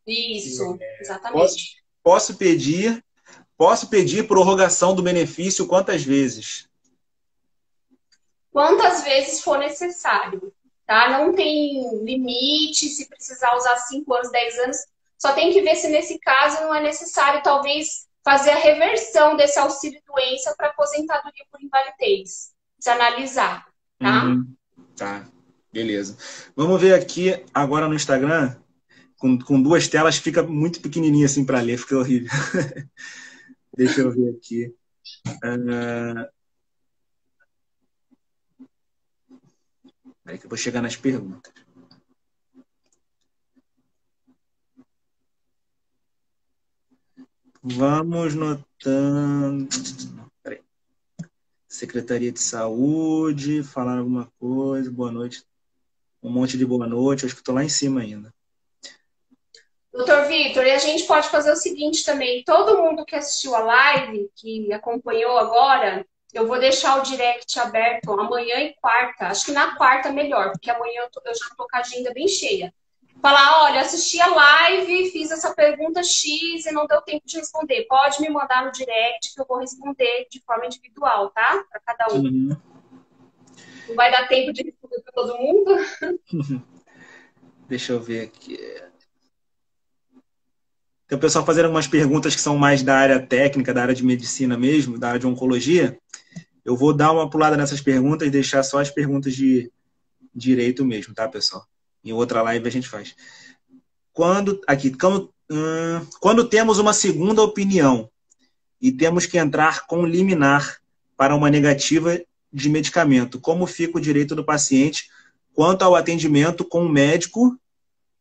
Isso, exatamente. Posso pedir prorrogação do benefício quantas vezes? quantas vezes for necessário, tá? Não tem limite, se precisar usar 5 anos, 10 anos, só tem que ver se nesse caso não é necessário, talvez, fazer a reversão desse auxílio-doença para aposentadoria por invalidez. Se analisar, tá? Tá, beleza. Vamos ver aqui agora no Instagram, com duas telas, fica muito pequenininho assim para ler, fica horrível. Deixa eu ver aqui. Peraí que eu vou chegar nas perguntas. Vamos notando. Peraí. Secretaria de Saúde, falar alguma coisa, boa noite. Um monte de boa noite, acho que estou lá em cima ainda. Doutor Vitor, e a gente pode fazer o seguinte também, todo mundo que assistiu a live, que acompanhou agora, eu vou deixar o direct aberto amanhã e quarta, acho que na quarta melhor, porque amanhã eu já estou com a agenda bem cheia. Falar, olha, assisti a live, fiz essa pergunta X e não deu tempo de responder. Pode me mandar no direct que eu vou responder de forma individual, tá? Para cada um. Uhum. Não vai dar tempo de responder para todo mundo? Deixa eu ver aqui. Tem o pessoal fazendo algumas perguntas que são mais da área técnica, da área de medicina mesmo, da área de oncologia. Eu vou dar uma pulada nessas perguntas e deixar só as perguntas de direito mesmo, tá, pessoal? Em outra live a gente faz. Quando temos uma segunda opinião e temos que entrar com liminar para uma negativa de medicamento, como fica o direito do paciente quanto ao atendimento com o médico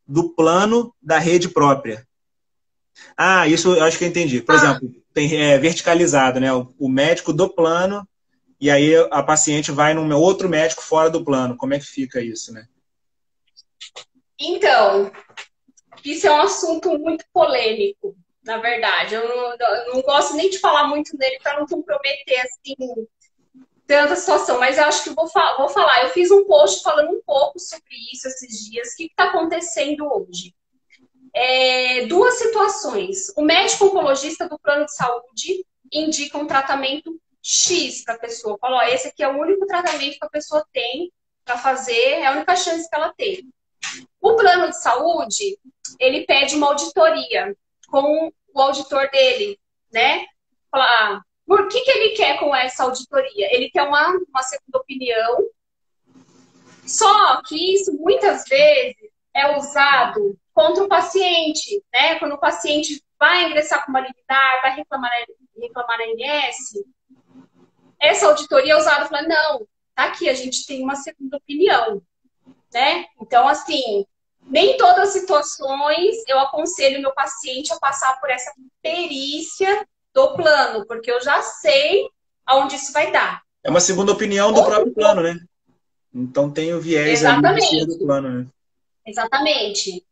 do plano da rede própria? Ah, isso eu acho que eu entendi. Por exemplo, tem verticalizado, né? O médico do plano e aí a paciente vai num outro médico fora do plano. Como é que fica isso, né? Então, isso é um assunto muito polêmico, na verdade. Eu não gosto nem de falar muito dele para não comprometer assim, tanta situação, mas eu acho que vou falar. Eu fiz um post falando um pouco sobre isso esses dias. O que está acontecendo hoje? Duas situações. O médico oncologista do plano de saúde indica um tratamento X para a pessoa. Fala, ó, esse aqui é o único tratamento que a pessoa tem para fazer, é a única chance que ela tem. O plano de saúde, ele pede uma auditoria com o auditor dele, né? Fala, por que ele quer com essa auditoria? Ele quer uma segunda opinião. Só que isso, muitas vezes, é usado contra o paciente, né? Quando o paciente vai ingressar com uma liminar, vai reclamar na ANS, essa auditoria é usada para falar, não, tá aqui, a gente tem uma segunda opinião, né? Então, assim, nem todas as situações eu aconselho meu paciente a passar por essa perícia do plano, porque eu já sei aonde isso vai dar. É uma segunda opinião do próprio plano, né? Então tem o viés ali de ser do plano, né? Exatamente.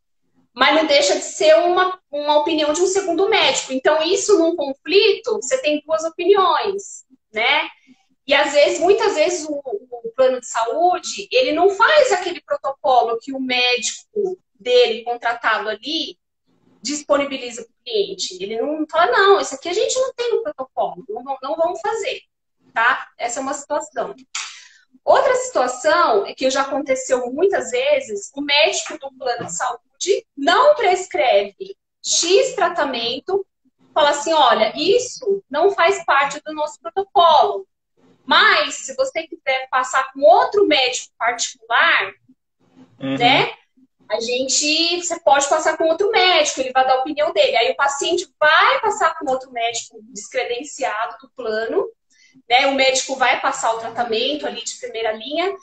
Mas não deixa de ser uma opinião de um segundo médico. Então, isso num conflito, você tem duas opiniões, né? E às vezes, muitas vezes, o plano de saúde, ele não faz aquele protocolo que o médico dele, contratado ali, disponibiliza para o cliente. Ele não fala, não, isso aqui a gente não tem no protocolo, não vamos fazer, tá? Essa é uma situação. Outra situação é que já aconteceu muitas vezes, o médico do plano de saúde não prescreve X tratamento, fala assim, olha, isso não faz parte do nosso protocolo, mas se você quiser passar com outro médico particular, né, você pode passar com outro médico, ele vai dar a opinião dele. Aí o paciente vai passar com outro médico descredenciado do plano, né? O médico vai passar o tratamento ali de primeira linha.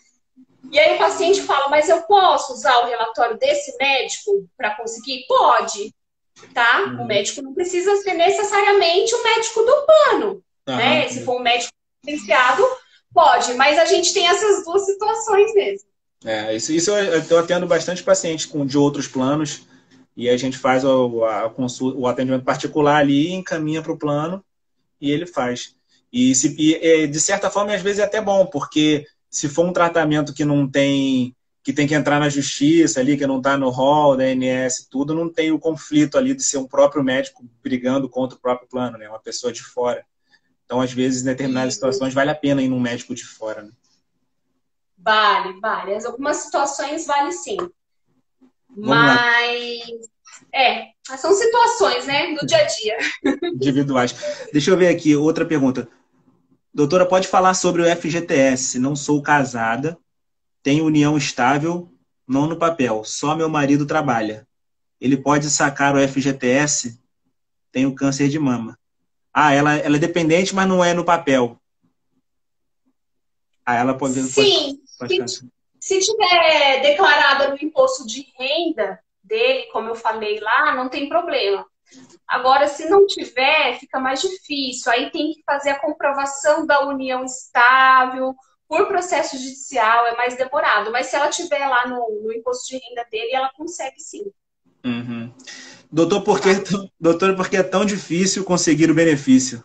E aí o paciente fala, mas eu posso usar o relatório desse médico para conseguir? Pode, tá? O médico não precisa ser necessariamente o médico do plano, né? Se for um médico licenciado, pode. Mas a gente tem essas duas situações mesmo. Isso eu estou atendendo bastante pacientes de outros planos e a gente faz o atendimento particular ali, encaminha para o plano e ele faz. E de certa forma, às vezes é até bom, porque se for um tratamento que não tem, que tem que entrar na justiça ali, que não está no rol da ANS, tudo, não tem o conflito ali de ser um próprio médico brigando contra o próprio plano, né? Uma pessoa de fora. Então, às vezes, em determinadas situações, vale a pena ir num médico de fora, né? Vale, vale. Algumas situações vale sim. Vamos lá, Mas, são situações, né, do dia a dia. individuais. Deixa eu ver aqui, outra pergunta. Doutora, pode falar sobre o FGTS? Não sou casada, tenho união estável, não no papel, só meu marido trabalha. Ele pode sacar o FGTS? Tenho câncer de mama. Ah, ela é dependente, mas não é no papel. Ah, ela Sim, pode ficar assim. se tiver declarada no imposto de renda dele, como eu falei lá, não tem problema. Agora, se não tiver, fica mais difícil. Aí tem que fazer a comprovação da união estável. Por processo judicial é mais demorado. Mas se ela tiver lá no imposto de renda dele, ela consegue sim. Uhum. Doutor, por que, Tá? doutor, por que é tão difícil conseguir o benefício?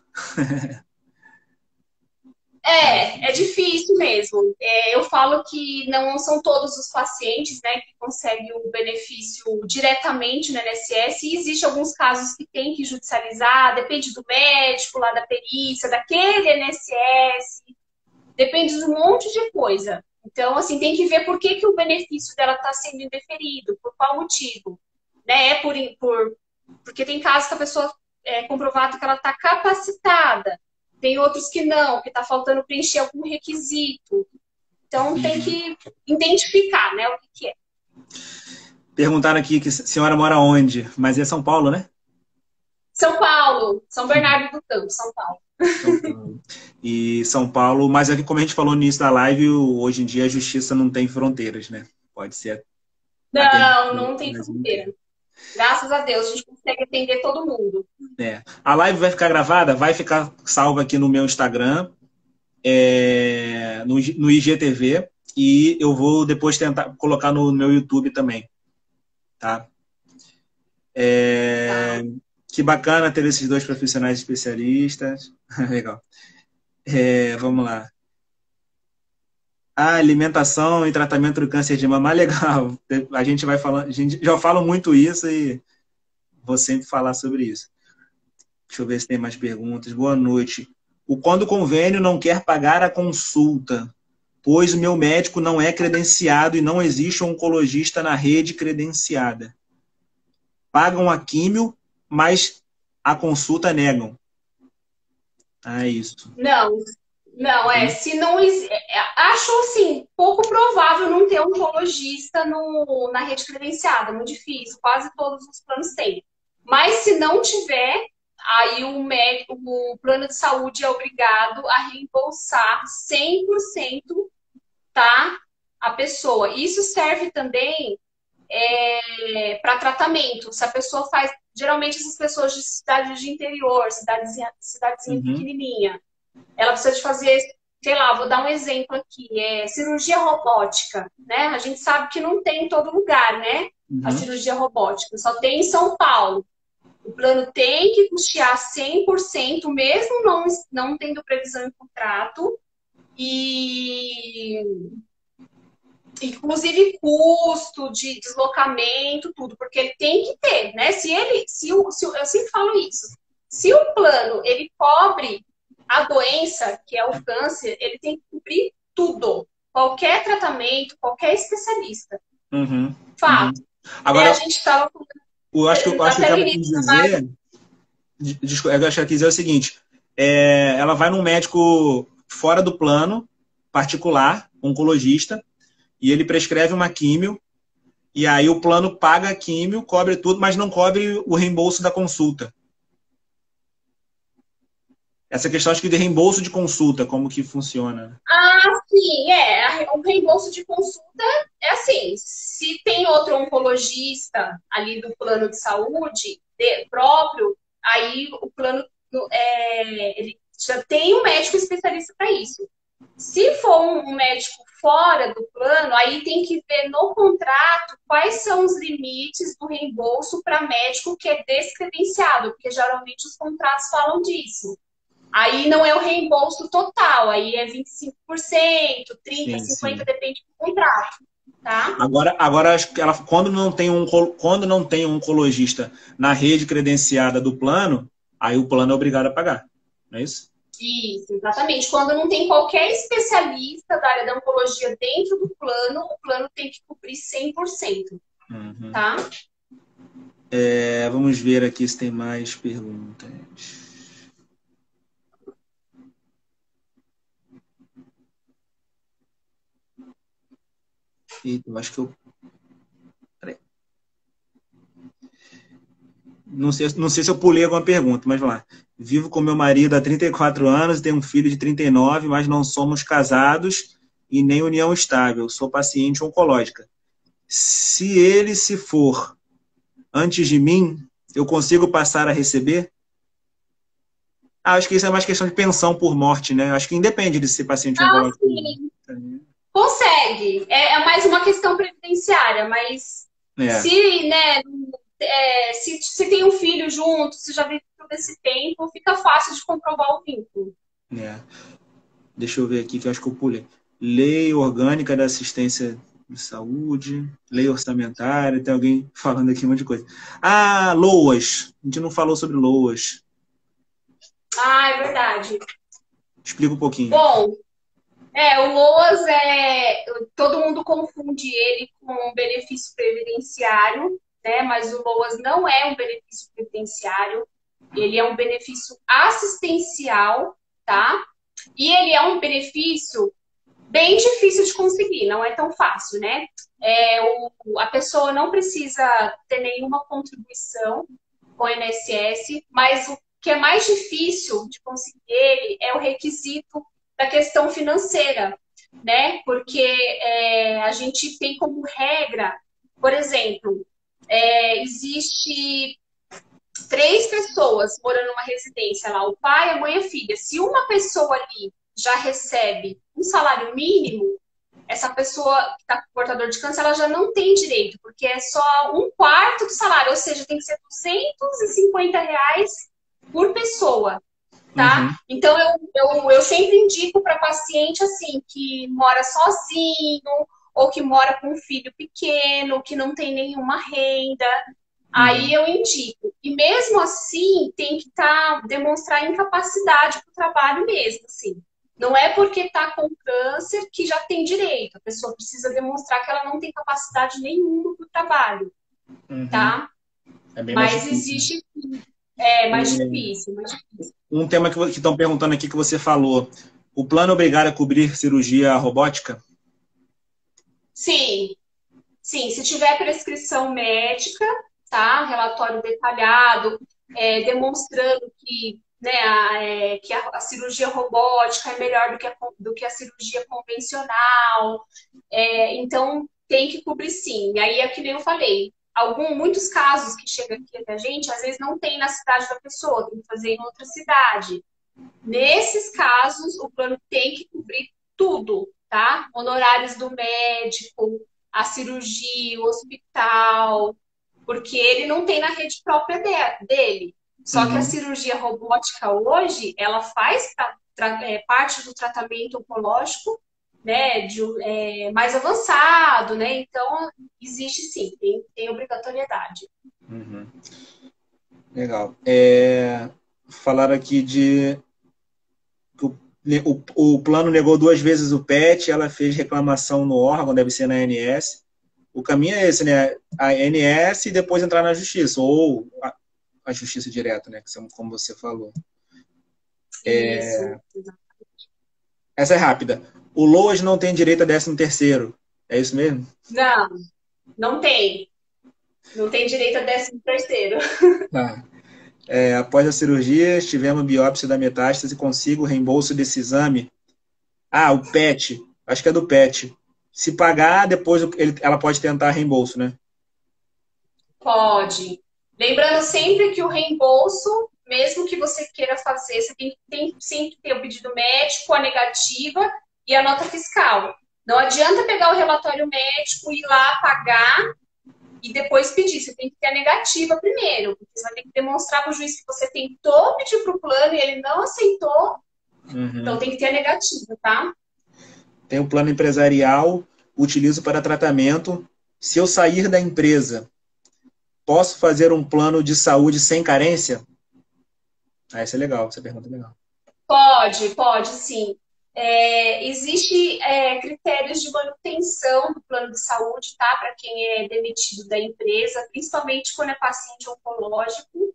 É difícil mesmo. Eu falo que não são todos os pacientes, né, que conseguem o benefício diretamente no INSS, e existe alguns casos que tem que judicializar, depende do médico, lá da perícia, daquele INSS, depende de um monte de coisa. Então, assim, tem que ver por que o benefício dela está sendo indeferido, por qual motivo. Né? Porque tem casos que a pessoa é comprovado que ela está capacitada, tem outros que não, que está faltando preencher algum requisito. Então, tem que identificar, né, o que é. Perguntaram aqui que a senhora mora onde? Mas é São Paulo, né? São Paulo, São Bernardo do Campo, São Paulo. São Paulo. E São Paulo, mas aqui, como a gente falou no início da live, hoje em dia a justiça não tem fronteiras, né? Pode ser até Não tem fronteira. Graças a Deus, a gente consegue atender todo mundo. A live vai ficar gravada, vai ficar salva aqui no meu Instagram, no IGTV, e eu vou depois tentar colocar no meu YouTube também, tá? Tá? Que bacana ter esses dois profissionais especialistas. Legal. Vamos lá. Alimentação e tratamento do câncer de mama, legal. A gente vai falando, a gente já fala muito isso e vou sempre falar sobre isso. Deixa eu ver se tem mais perguntas. Boa noite. Quando o convênio não quer pagar a consulta, pois o meu médico não é credenciado e não existe um oncologista na rede credenciada. Pagam a químio, mas a consulta negam. Ah, é isso. Se não acho assim, pouco provável não ter oncologista na rede credenciada, muito difícil, quase todos os planos têm. Mas se não tiver, aí o plano de saúde é obrigado a reembolsar 100%, tá? A pessoa. Isso serve também para tratamento. Se a pessoa faz, geralmente essas pessoas de cidades de interior, cidadezinha Uhum. pequenininha, ela precisa de fazer, sei lá, vou dar um exemplo aqui, cirurgia robótica, né? A gente sabe que não tem em todo lugar, né? A Uhum. cirurgia robótica, só tem em São Paulo. O plano tem que custear 100%, mesmo não tendo previsão em contrato, e inclusive custo de deslocamento, tudo, porque ele tem que ter, né? Eu sempre falo isso. Se o plano ele cobre a doença, que é o câncer, ele tem que cobrir tudo. Qualquer tratamento, qualquer especialista. Uhum. Uhum. Fato. A Agora, gente estava eu acho que o que até no ela quis início da live. dizer, desculpa, eu acho que ela quis dizer o seguinte, ela vai num médico fora do plano, particular, oncologista, e ele prescreve uma químio, e aí o plano paga a químio, cobre tudo, mas não cobre o reembolso da consulta. Essa questão, acho que de reembolso de consulta, como que funciona? Sim, o reembolso de consulta é assim, se tem outro oncologista ali do plano de saúde próprio, aí o plano ele já tem um médico especialista para isso. Se for um médico fora do plano, aí tem que ver no contrato quais são os limites do reembolso para médico que é descredenciado, porque geralmente os contratos falam disso. Aí não é o reembolso total, aí é 25%, 30%, Sim, 50%, sim. depende do contrato, tá? Agora acho que quando não tem um oncologista na rede credenciada do plano, aí o plano é obrigado a pagar. Não é isso? Isso, exatamente. Quando não tem qualquer especialista da área da oncologia dentro do plano, o plano tem que cobrir 100%, Uhum. tá? Vamos ver aqui se tem mais perguntas. Eita, eu acho que eu... Peraí. Não sei se eu pulei alguma pergunta, mas vamos lá. Vivo com meu marido há 34 anos e tenho um filho de 39, mas não somos casados e nem união estável. Sou paciente oncológica. Se ele se for antes de mim, eu consigo passar a receber? Acho que isso é mais questão de pensão por morte, né? Acho que independe de ser paciente Ah, oncológico. sim. Consegue. É mais uma questão previdenciária, mas É, se, né, se tem um filho junto, se já vive todo esse tempo, fica fácil de comprovar o vínculo. é. Deixa eu ver aqui, que eu acho que eu pulei. Lei orgânica da assistência de saúde, lei orçamentária, tem alguém falando aqui um monte de coisa. Ah, LOAS. A gente não falou sobre LOAS. Ah, é verdade. Explica um pouquinho. Bom, o LOAS todo mundo confunde ele com um benefício previdenciário, né? Mas o LOAS não é um benefício previdenciário, ele é um benefício assistencial, tá? E ele é um benefício bem difícil de conseguir, não é tão fácil, né? A pessoa não precisa ter nenhuma contribuição com o INSS, mas o que é mais difícil de conseguir ele é o requisito da questão financeira, né? Porque a gente tem como regra, por exemplo, existe 3 pessoas morando numa residência lá, o pai, a mãe e a filha. Se uma pessoa ali já recebe um salário mínimo, essa pessoa que está com portador de câncer, ela já não tem direito, porque é só um quarto do salário, ou seja, tem que ser R$ 250 por pessoa, tá? Uhum, Então, eu sempre indico para paciente, assim, que mora sozinho, ou que mora com um filho pequeno, que não tem nenhuma renda, aí uhum, eu indico. E mesmo assim, tem que demonstrar incapacidade para o trabalho mesmo, assim. Não é porque está com câncer que já tem direito. A pessoa precisa demonstrar que ela não tem capacidade nenhuma para o trabalho, uhum. tá? É bem mais Mas difícil, né? existe, mais difícil, mais difícil. Um tema que estão perguntando aqui que você falou. O plano é obrigado a cobrir cirurgia robótica? Sim, sim, se tiver prescrição médica, tá? Relatório detalhado, demonstrando que, né, que a cirurgia robótica é melhor do que a cirurgia convencional. Então, tem que cobrir sim. E aí é que nem eu falei. Muitos casos que chegam aqui até a gente, às vezes não tem na cidade da pessoa, tem que fazer em outra cidade. Nesses casos, o plano tem que cobrir tudo, tá? Honorários do médico, a cirurgia, o hospital, porque ele não tem na rede própria dele. Só que a Uhum. cirurgia robótica hoje, ela faz parte do tratamento oncológico, né, mais avançado, né? Então, existe sim, tem obrigatoriedade. Uhum. Legal. Falaram aqui que o plano negou 2 vezes o PET, ela fez reclamação no órgão, deve ser na ANS. O caminho é esse, né? A ANS e depois entrar na justiça, ou a justiça direta, né? Como você falou. Isso. Essa é rápida. O LOAS não tem direito a 13º. É isso mesmo? Não, não tem. Não tem direito a 13º. Tá. Após a cirurgia, tivemos biópsia da metástase, consigo o reembolso desse exame. Ah, o PET. Acho que é do PET. Se pagar, depois ela pode tentar reembolso, né? Pode. Lembrando sempre que o reembolso, mesmo que você queira fazer, você tem sempre ter o pedido médico, a negativa e a nota fiscal. Não adianta pegar o relatório médico, ir lá pagar e depois pedir. Você tem que ter a negativa primeiro, porque você vai ter que demonstrar para o juiz que você tentou pedir para o plano e ele não aceitou. Então Uhum. tem que ter a negativa, tá? Tem o plano empresarial, utilizo para tratamento. Se eu sair da empresa, posso fazer um plano de saúde sem carência? Ah, isso é legal, essa pergunta é legal. Pode, sim. Existe critérios de manutenção do plano de saúde, tá? Para quem é demitido da empresa, principalmente quando é paciente oncológico.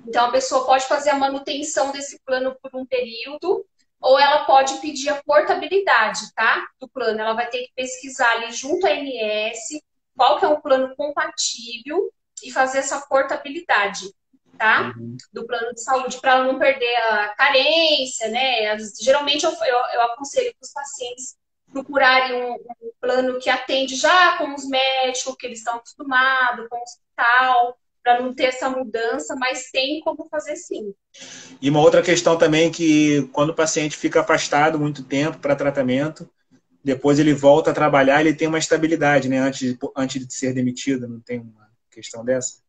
Então, a pessoa pode fazer a manutenção desse plano por um período, ou ela pode pedir a portabilidade, tá? Do plano. Ela vai ter que pesquisar ali junto à ANS qual que é um plano compatível e fazer essa portabilidade, tá? Uhum. Do plano de saúde, para ela não perder a carência, né? Geralmente, eu aconselho para os pacientes procurarem um plano que atende já com os médicos, que eles estão acostumados, com o hospital, para não ter essa mudança, mas tem como fazer sim. E uma outra questão também que quando o paciente fica afastado muito tempo para tratamento, depois ele volta a trabalhar, ele tem uma estabilidade, né? Antes de ser demitido, não tem uma questão dessa?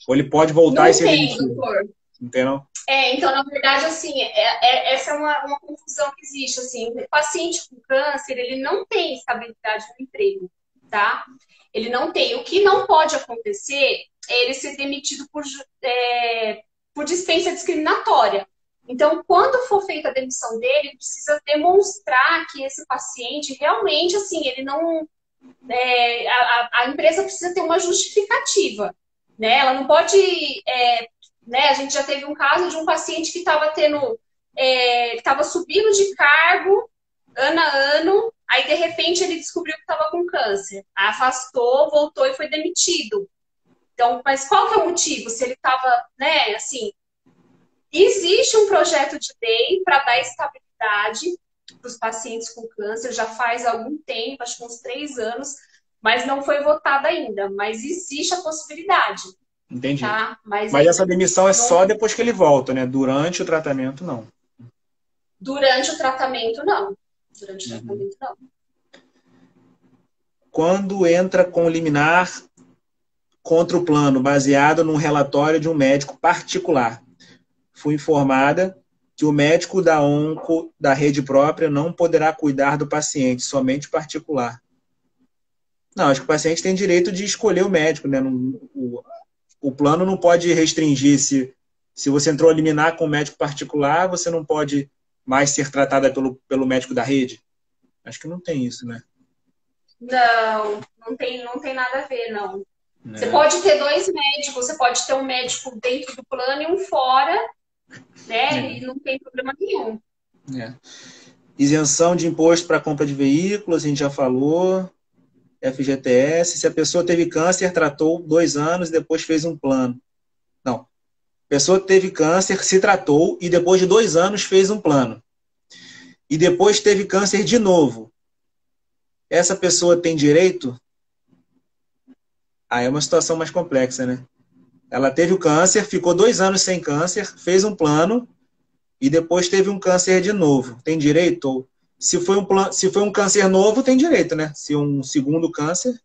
Ou ele pode voltar e Não ser tem, demitido? doutor. Não tem, não? Então, na verdade, assim, essa é uma confusão que existe, assim, o paciente com câncer, ele não tem estabilidade no emprego, tá? Ele não tem. O que não pode acontecer é ele ser demitido por dispensa discriminatória. Então, quando for feita a demissão dele, precisa demonstrar que esse paciente realmente, assim, ele não... a empresa precisa ter uma justificativa, né? Ela não pode... né? A gente já teve um caso de um paciente que estava estava subindo de cargo ano a ano, aí de repente ele descobriu que estava com câncer. Aí afastou, voltou e foi demitido. Então, mas qual que é o motivo? Se ele estava, né, assim, existe um projeto de lei para dar estabilidade para os pacientes com câncer, já faz algum tempo, acho que uns 3 anos, mas não foi votado ainda. Mas existe a possibilidade. Entendi. Tá? Mas essa demissão é só depois que ele volta, né? Durante o tratamento, não. Durante o tratamento, não. Durante o tratamento, não. Quando entra com liminar contra o plano, baseado num relatório de um médico particular, fui informada que o médico da onco da rede própria não poderá cuidar do paciente, somente particular. Não, acho que o paciente tem direito de escolher o médico, né? O plano não pode restringir se você entrou a liminar com um médico particular, você não pode mais ser tratada pelo médico da rede. Acho que não tem isso, né? Não tem nada a ver, não. Você pode ter 2 médicos, você pode ter um médico dentro do plano e um fora, né? E não tem problema nenhum. Isenção de imposto para compra de veículos, a gente já falou. FGTS, se a pessoa teve câncer, tratou 2 anos, depois fez um plano. Não. A pessoa teve câncer, se tratou e depois de 2 anos fez um plano. E depois teve câncer de novo. Essa pessoa tem direito? É uma situação mais complexa, né? Ela teve o câncer, ficou 2 anos sem câncer, fez um plano e depois teve um câncer de novo. Tem direito? Se foi um câncer novo, tem direito, né? Se um segundo câncer...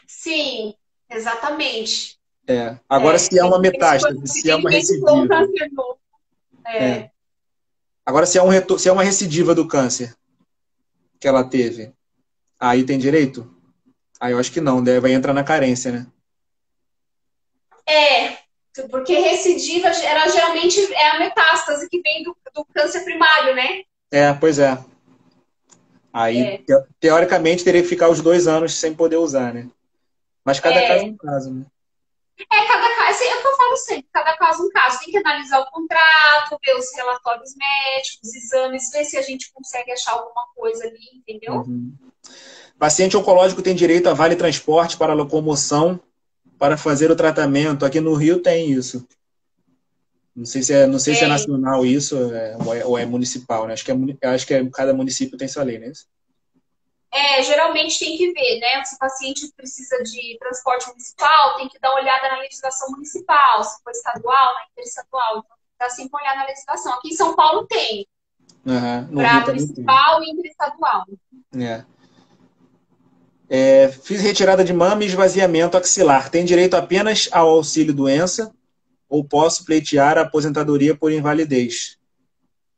Sim, exatamente. Agora, se é uma metástase, se é uma recidiva... Agora, se é uma recidiva do câncer que ela teve, aí tem direito? Aí eu acho que não, vai entrar na carência, né? Porque recidiva, ela geralmente é a metástase que vem do câncer primário, né? Pois é. Aí, teoricamente, teria que ficar os 2 anos sem poder usar, né? Mas cada caso é um caso, né? Cada caso, é o que eu falo sempre, cada caso é um caso. Tem que analisar o contrato, ver os relatórios médicos, exames, ver se a gente consegue achar alguma coisa ali, entendeu? Paciente oncológico tem direito a vale transporte para locomoção para fazer o tratamento. Aqui no Rio tem isso. Não sei se é nacional isso ou é municipal, né? Acho que cada município tem sua lei, né? Geralmente tem que ver, né? Se o paciente precisa de transporte municipal, tem que dar uma olhada na legislação municipal, se for estadual, na interestadual. Então, dá sempre uma olhada na legislação. Aqui em São Paulo tem. Para municipal e interestadual. Fiz retirada de mama e esvaziamento axilar. Tem direito apenas ao auxílio-doença ou posso pleitear a aposentadoria por invalidez?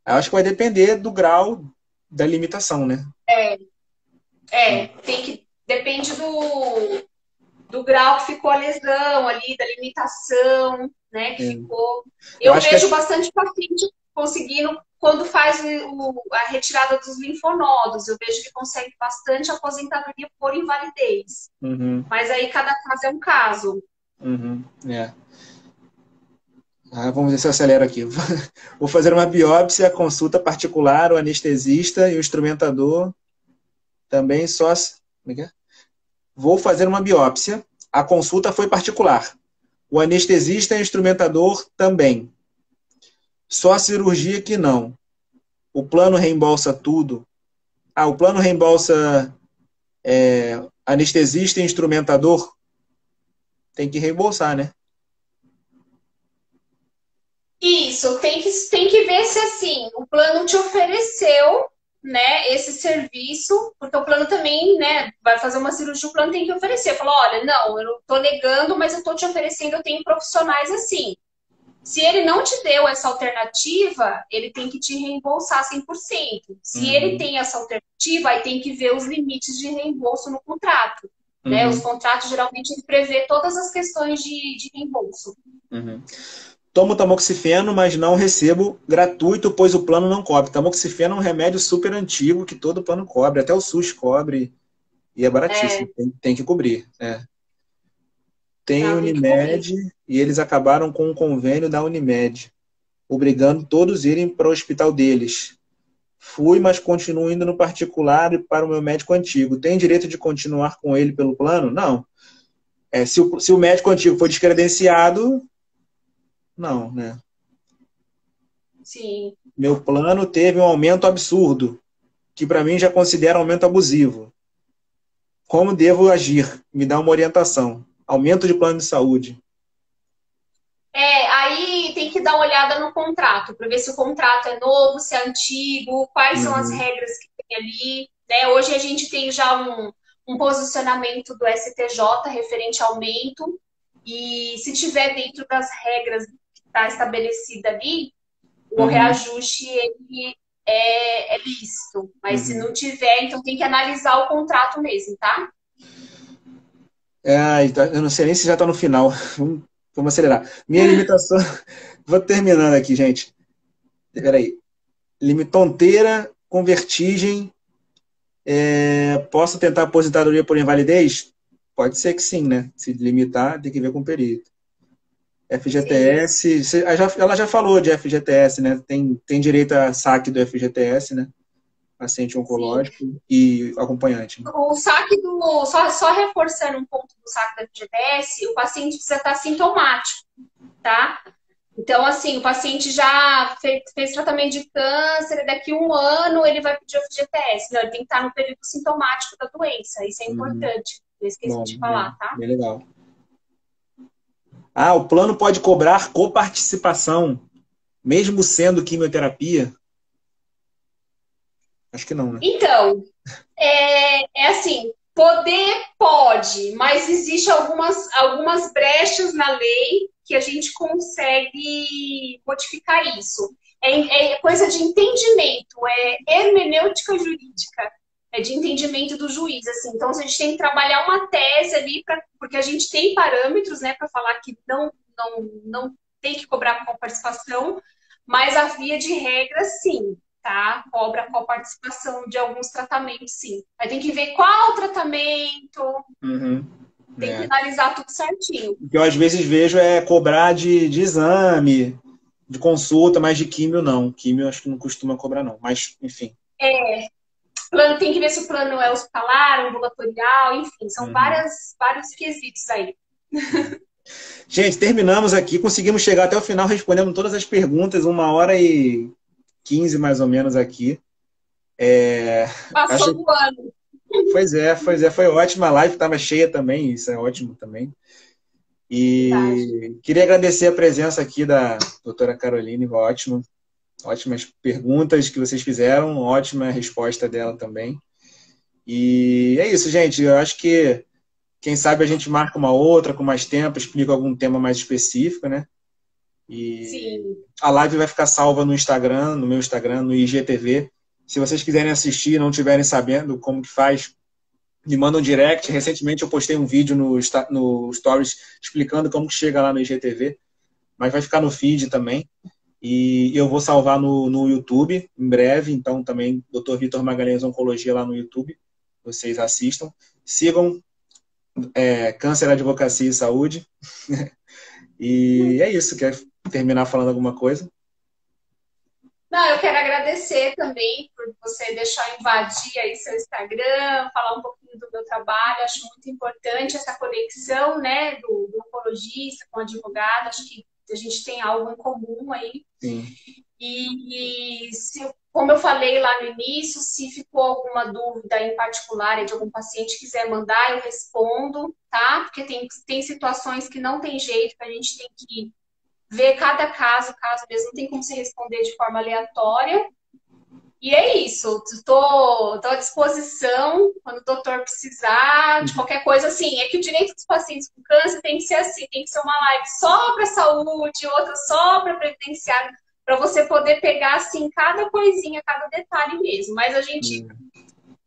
Eu acho que vai depender do grau da limitação, né? Depende do grau que ficou a lesão ali, da limitação, né, que ficou. Eu vejo bastante paciente conseguindo, quando faz a retirada dos linfonodos, eu vejo que consegue bastante aposentadoria por invalidez. Uhum. Mas aí cada caso é um caso. Uhum. É. Vamos ver se eu acelero aqui. Vou fazer uma biópsia, consulta particular, o anestesista e o instrumentador também só... Como é que é? Vou fazer uma biópsia, a consulta foi particular. O anestesista e o instrumentador também. Só a cirurgia que não. O plano reembolsa tudo. O plano reembolsa anestesista e instrumentador? Tem que reembolsar, né? Isso, tem que ver se assim, o plano te ofereceu, né, esse serviço, porque o plano também, né, vai fazer uma cirurgia, o plano tem que oferecer. Falou, olha, não, eu não tô negando, mas eu tô te oferecendo, eu tenho profissionais assim. Se ele não te deu essa alternativa, ele tem que te reembolsar 100%. Se ele tem essa alternativa, aí tem que ver os limites de reembolso no contrato. Né? Os contratos, geralmente, ele prevê todas as questões de reembolso. Tomo tamoxifeno, mas não recebo gratuito, pois o plano não cobre. Tamoxifeno é um remédio super antigo que todo plano cobre, até o SUS cobre, e é baratíssimo, tem que cobrir. Tem Unimed, e eles acabaram com um convênio da Unimed, obrigando todos a irem para o hospital deles. Fui, mas continuo indo no particular e para o meu médico antigo. Tem direito de continuar com ele pelo plano? Não. Se o médico antigo for descredenciado, não, né? Sim. Meu plano teve um aumento absurdo, que para mim já considera aumento abusivo. Como devo agir? Me dá uma orientação. Aumento de plano de saúde. Aí tem que dar uma olhada no contrato, para ver se o contrato é novo, se é antigo, quais são as regras que tem ali. Né? Hoje a gente tem já um posicionamento do STJ referente ao aumento, e se tiver dentro das regras que está estabelecida ali, o reajuste ele é lícito. Mas se não tiver, então tem que analisar o contrato mesmo, tá? Eu não sei nem se já está no final. Vamos acelerar. Minha limitação... Vou terminando aqui, gente. Peraí. Tonteira com vertigem. Posso tentar aposentadoria por invalidez? Pode ser que sim, né? Se limitar, tem que ver com o perito. FGTS, ela já falou de FGTS, né? Tem direito a saque do FGTS, né? Paciente oncológico e acompanhante. Né? O saque só reforçando um ponto do saque do FGTS, o paciente precisa estar sintomático, tá? Então, assim, o paciente já fez tratamento de câncer, daqui a 1 ano ele vai pedir o FGTS. Não, ele tem que estar no período sintomático da doença. Isso é importante. Eu esqueci de falar, tá? Bem legal. O plano pode cobrar coparticipação, mesmo sendo quimioterapia? Acho que não, né? Então, assim, poder pode, mas existe algumas brechas na lei que a gente consegue modificar isso. É coisa de entendimento, é hermenêutica jurídica, é de entendimento do juiz. Assim. Então, a gente tem que trabalhar uma tese ali, porque a gente tem parâmetros, né, para falar que não tem que cobrar com participação, mas a via de regra, sim. Tá? Cobra com a participação de alguns tratamentos, sim. Aí tem que ver qual tratamento, tem que analisar tudo certinho. O que eu às vezes vejo é cobrar de exame, de consulta, mas de químio não. Químio acho que não costuma cobrar não, mas enfim. Plano, tem que ver se o plano é hospitalar, ambulatorial, enfim, são vários quesitos aí. Gente, terminamos aqui, conseguimos chegar até o final respondendo todas as perguntas, 1h15 mais ou menos aqui. Passou do ano. Pois é, foi ótima a live, estava cheia também, isso é ótimo também. E queria agradecer a presença aqui da doutora Caroline, ótimas perguntas que vocês fizeram, ótima resposta dela também. E é isso, gente, eu acho que quem sabe a gente marca uma outra com mais tempo, explica algum tema mais específico, né? E a live vai ficar salva no Instagram, no meu Instagram, no IGTV. Se vocês quiserem assistir e não estiverem sabendo como que faz, me mandam um direct. Recentemente eu postei um vídeo no Stories explicando como que chega lá no IGTV, mas vai ficar no feed também. E eu vou salvar no YouTube em breve, então também Dr. Vitor Magalhães Oncologia lá no YouTube. Vocês assistam. Sigam Câncer, Advocacia e Saúde. E é isso. Quer terminar falando alguma coisa? Não, eu quero agradecer também por você deixar eu invadir aí seu Instagram, falar um pouquinho do meu trabalho. Acho muito importante essa conexão, né, do oncologista com o advogado. Acho que a gente tem algo em comum aí. Sim. E como eu falei lá no início, se ficou alguma dúvida em particular de algum paciente quiser mandar, eu respondo, tá? Porque tem situações que não tem jeito, que a gente tem que ver cada caso mesmo, não tem como se responder de forma aleatória. E é isso, estou à disposição quando o doutor precisar de qualquer coisa. Assim, é que o direito dos pacientes com câncer tem que ser assim, tem que ser uma live só para saúde, outra só para previdenciário, para você poder pegar assim cada coisinha, cada detalhe mesmo. Mas a gente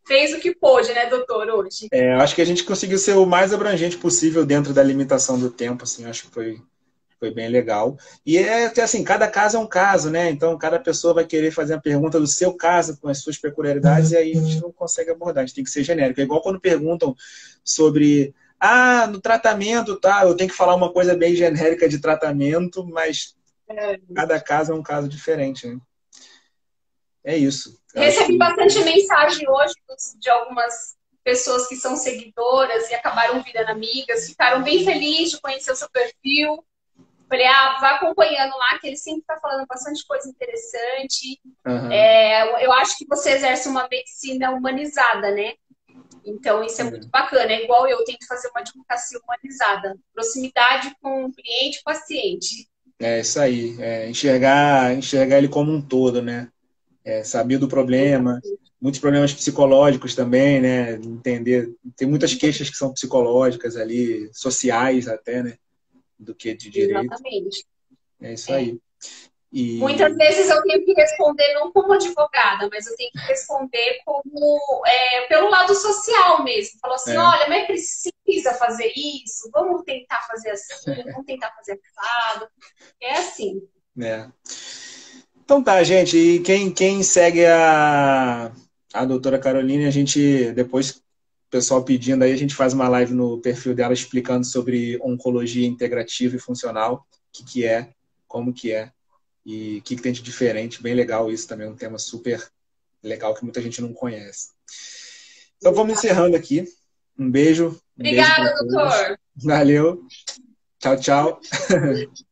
fez o que pôde, né, doutor, hoje. Eu acho que a gente conseguiu ser o mais abrangente possível dentro da limitação do tempo, assim, acho que foi bem legal. E assim, cada caso é um caso, né? Então, cada pessoa vai querer fazer uma pergunta do seu caso, com as suas peculiaridades, e aí a gente não consegue abordar, a gente tem que ser genérico. É igual quando perguntam sobre, no tratamento, tá? Eu tenho que falar uma coisa bem genérica de tratamento, mas cada caso é um caso diferente, né? É isso. Recebi bastante mensagem hoje de algumas pessoas que são seguidoras e acabaram virando amigas, ficaram bem felizes de conhecer o seu perfil. Falei, vai acompanhando lá, que ele sempre está falando bastante coisa interessante. Uhum. Eu acho que você exerce uma medicina humanizada, né? Então, isso é muito bacana. É igual eu tento fazer uma advocacia humanizada. Proximidade com o cliente e paciente. É isso aí. Enxergar ele como um todo, né? Saber do problema. Muitos problemas psicológicos também, né? Entender. Tem muitas queixas que são psicológicas ali, sociais até, né? Do que de direito. Exatamente. É isso aí. E... Muitas vezes eu tenho que responder não como advogada, mas eu tenho que responder como pelo lado social mesmo. Falou assim, olha, mas precisa fazer isso? Vamos tentar fazer assim, vamos tentar fazer assado. É assim. Então tá, gente. E quem segue a doutora Caroline, a gente depois pessoal pedindo aí, a gente faz uma live no perfil dela explicando sobre oncologia integrativa e funcional, o que é, como que é e o que tem de diferente. Bem legal isso também, um tema super legal que muita gente não conhece. Então vamos encerrando aqui. Um beijo. Obrigada, doutor. Valeu. Tchau, tchau.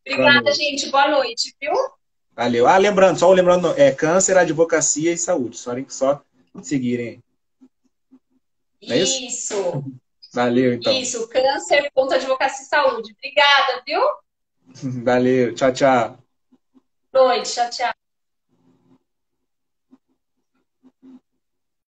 Obrigada, gente. Boa noite, viu? Valeu. Lembrando, Câncer, Advocacia e Saúde. Só seguirem. É isso. Valeu, então. Isso, Câncer, Advocacia e Saúde. Obrigada, viu? Valeu. Tchau, tchau. Boa noite. Tchau, tchau.